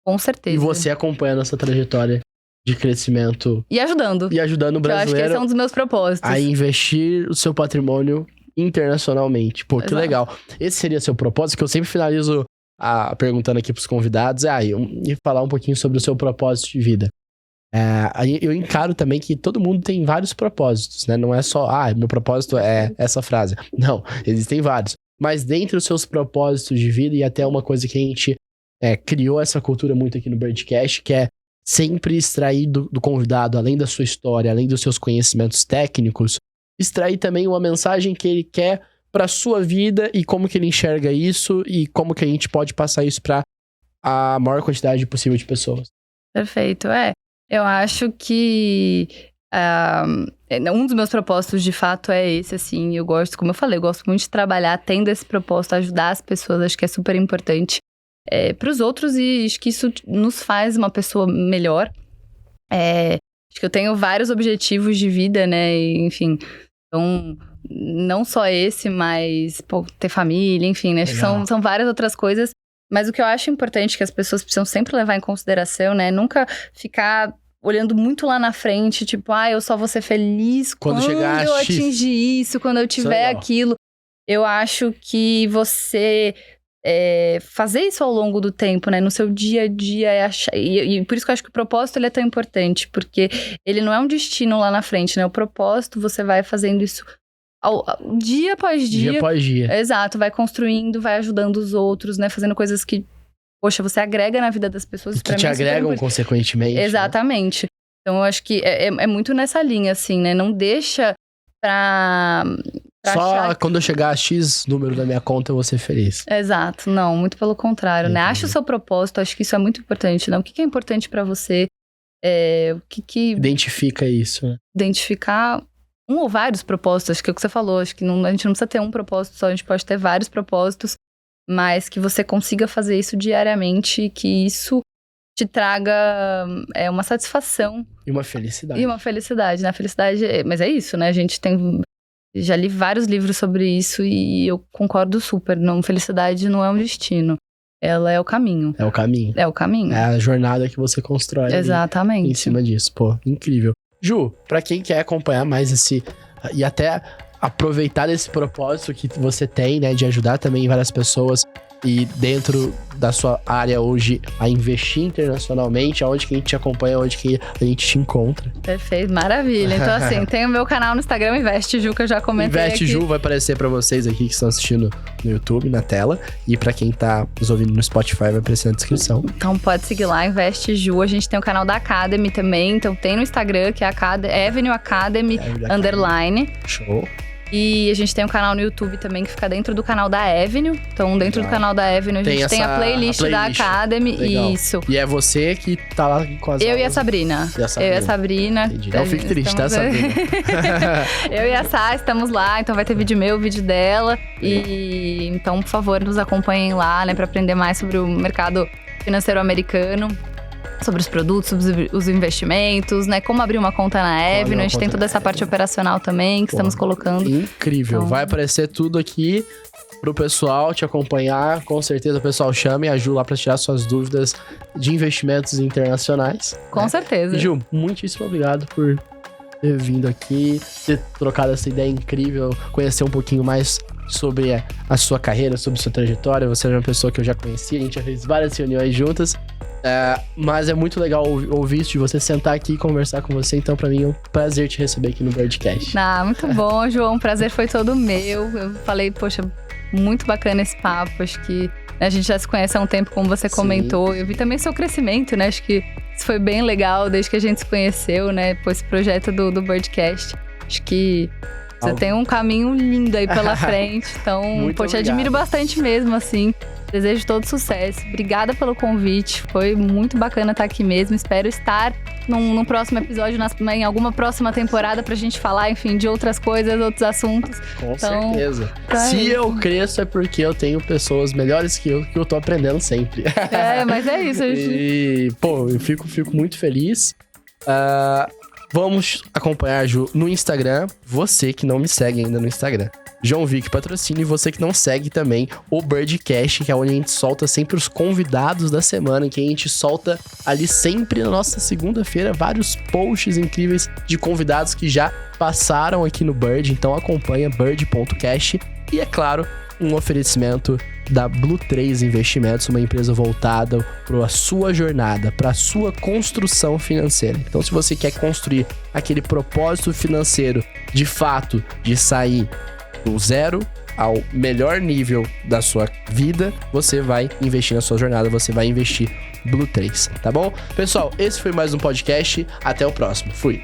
com certeza. E você acompanhando essa trajetória de crescimento. E ajudando o brasileiro. Eu acho que esse é um dos meus propósitos. A investir o seu patrimônio internacionalmente. Pô, que legal. Esse seria seu propósito, que eu sempre finalizo perguntando aqui pros convidados. E falar um pouquinho sobre o seu propósito de vida. Eu encaro também que todo mundo tem vários propósitos, né? Não é só, meu propósito é essa frase. Não, existem vários. mas dentre os seus propósitos de vida, e até uma coisa que a gente criou essa cultura muito aqui no Birdcast, que é sempre extrair do convidado, além da sua história, além dos seus conhecimentos técnicos, extrair também uma mensagem que ele quer para sua vida e como que ele enxerga isso e como que a gente pode passar isso para a maior quantidade possível de pessoas. Perfeito, eu acho que um dos meus propósitos de fato é esse, assim, eu gosto, como eu falei, eu gosto muito de trabalhar tendo esse propósito, ajudar as pessoas, acho que é super importante para os outros e acho que isso nos faz uma pessoa melhor. Acho que eu tenho vários objetivos de vida, né, e, enfim, então não só esse, mas ter família, enfim, né, acho que são várias outras coisas, mas o que eu acho importante que as pessoas precisam sempre levar em consideração, né, nunca ficar olhando muito lá na frente, tipo, eu só vou ser feliz quando eu atingir isso, quando eu tiver aquilo. Eu acho que você fazer isso ao longo do tempo, né, no seu dia a dia, e por isso que eu acho que o propósito ele é tão importante, porque ele não é um destino lá na frente, né, o propósito você vai fazendo isso dia após dia. Dia após dia. Exato, vai construindo, vai ajudando os outros, né, fazendo coisas que, poxa, você agrega na vida das pessoas. E que te agregam consequentemente. Exatamente. Né? Então, eu acho que é muito nessa linha, assim, né? Não deixa pra só achar quando eu chegar a X número da minha conta, eu vou ser feliz. Exato. Não, muito pelo contrário, né? Acha o seu propósito, acho que isso é muito importante, né? O que é importante pra você? O que... Identifica isso, né? Identificar um ou vários propósitos, acho que é o que você falou. Acho que a gente não precisa ter um propósito só, a gente pode ter vários propósitos, mas que você consiga fazer isso diariamente e que isso te traga uma satisfação. E uma felicidade. E uma felicidade, né? Felicidade, mas é isso, né? A gente já li vários livros sobre isso e eu concordo super. Não, felicidade não é um destino. Ela é o caminho. É o caminho. É o caminho. É a jornada que você constrói. Exatamente. Em cima disso. Pô, incrível. Ju, pra quem quer acompanhar mais e até aproveitar desse propósito que você tem, né, de ajudar também várias pessoas e dentro da sua área hoje a investir internacionalmente, aonde que a gente te acompanha, onde que a gente te encontra. Perfeito, maravilha. Então assim, tem o meu canal no Instagram, Investe Ju, que eu já comentei Investe Ju vai aparecer pra vocês aqui que estão assistindo no YouTube, na tela, e pra quem tá nos ouvindo no Spotify vai aparecer na descrição. Então pode seguir lá, Investe Ju. A gente tem o canal da Academy também, então tem no Instagram, que é Avenue Academy _. Show. E a gente tem um canal no YouTube também que fica dentro do canal da Avenue. Então, dentro do canal da Avenue, a gente tem a playlist da Academy. Legal. Isso. E é você que tá lá com as Eu e a Sabrina. Eu e a Sabrina. Entendi. Não fique triste, tá, Sabrina? Eu e a Sá estamos lá, então vai ter vídeo meu, vídeo dela. E então, por favor, nos acompanhem lá, né, pra aprender mais sobre o mercado financeiro americano. Sobre os produtos, sobre os investimentos, né? Como abrir uma conta na Avenue. A gente tem toda essa parte operacional também que estamos colocando. Incrível. Então, vai aparecer tudo aqui pro pessoal te acompanhar. Com certeza o pessoal chame a Ju lá pra tirar suas dúvidas de investimentos internacionais. Com certeza. E, Ju, muitíssimo obrigado por ter vindo aqui, ter trocado essa ideia incrível, conhecer um pouquinho mais sobre a sua carreira, sobre a sua trajetória. Você é uma pessoa que eu já conhecia, a gente já fez várias reuniões juntas. Mas é muito legal ouvir isso de você sentar aqui e conversar com você. Então, pra mim, é um prazer te receber aqui no Birdcast. Muito bom, João. O prazer foi todo meu. Eu falei, poxa, muito bacana esse papo. Acho que a gente já se conhece há um tempo, como você comentou. Eu vi também seu crescimento, né? Acho que isso foi bem legal desde que a gente se conheceu, né? Pô, esse projeto do Birdcast. Acho que você tem um caminho lindo aí pela frente. Então, te admiro bastante mesmo, assim. Desejo todo sucesso. Obrigada pelo convite. Foi muito bacana estar aqui mesmo. Espero estar num próximo episódio, em alguma próxima temporada, pra gente falar, enfim, de outras coisas, outros assuntos. Com certeza. Se eu cresço é porque eu tenho pessoas melhores que eu tô aprendendo sempre. Mas é isso. E, pô, eu fico muito feliz. Vamos acompanhar a Ju no Instagram. Você que não me segue ainda no Instagram, João Vick Patrocínio, e você que não segue também o Birdcast, que é onde a gente solta sempre os convidados da semana, que a gente solta ali sempre na nossa segunda-feira vários posts incríveis de convidados que já passaram aqui no Bird. Então acompanha bird.cast. E é claro, um oferecimento da Blue 3 Investimentos, uma empresa voltada para a sua jornada, para a sua construção financeira. Então, se você quer construir aquele propósito financeiro de fato, de sair do zero ao melhor nível da sua vida, você vai investir na sua jornada, você vai investir Blue 3, tá bom? Pessoal, esse foi mais um podcast. Até o próximo. Fui!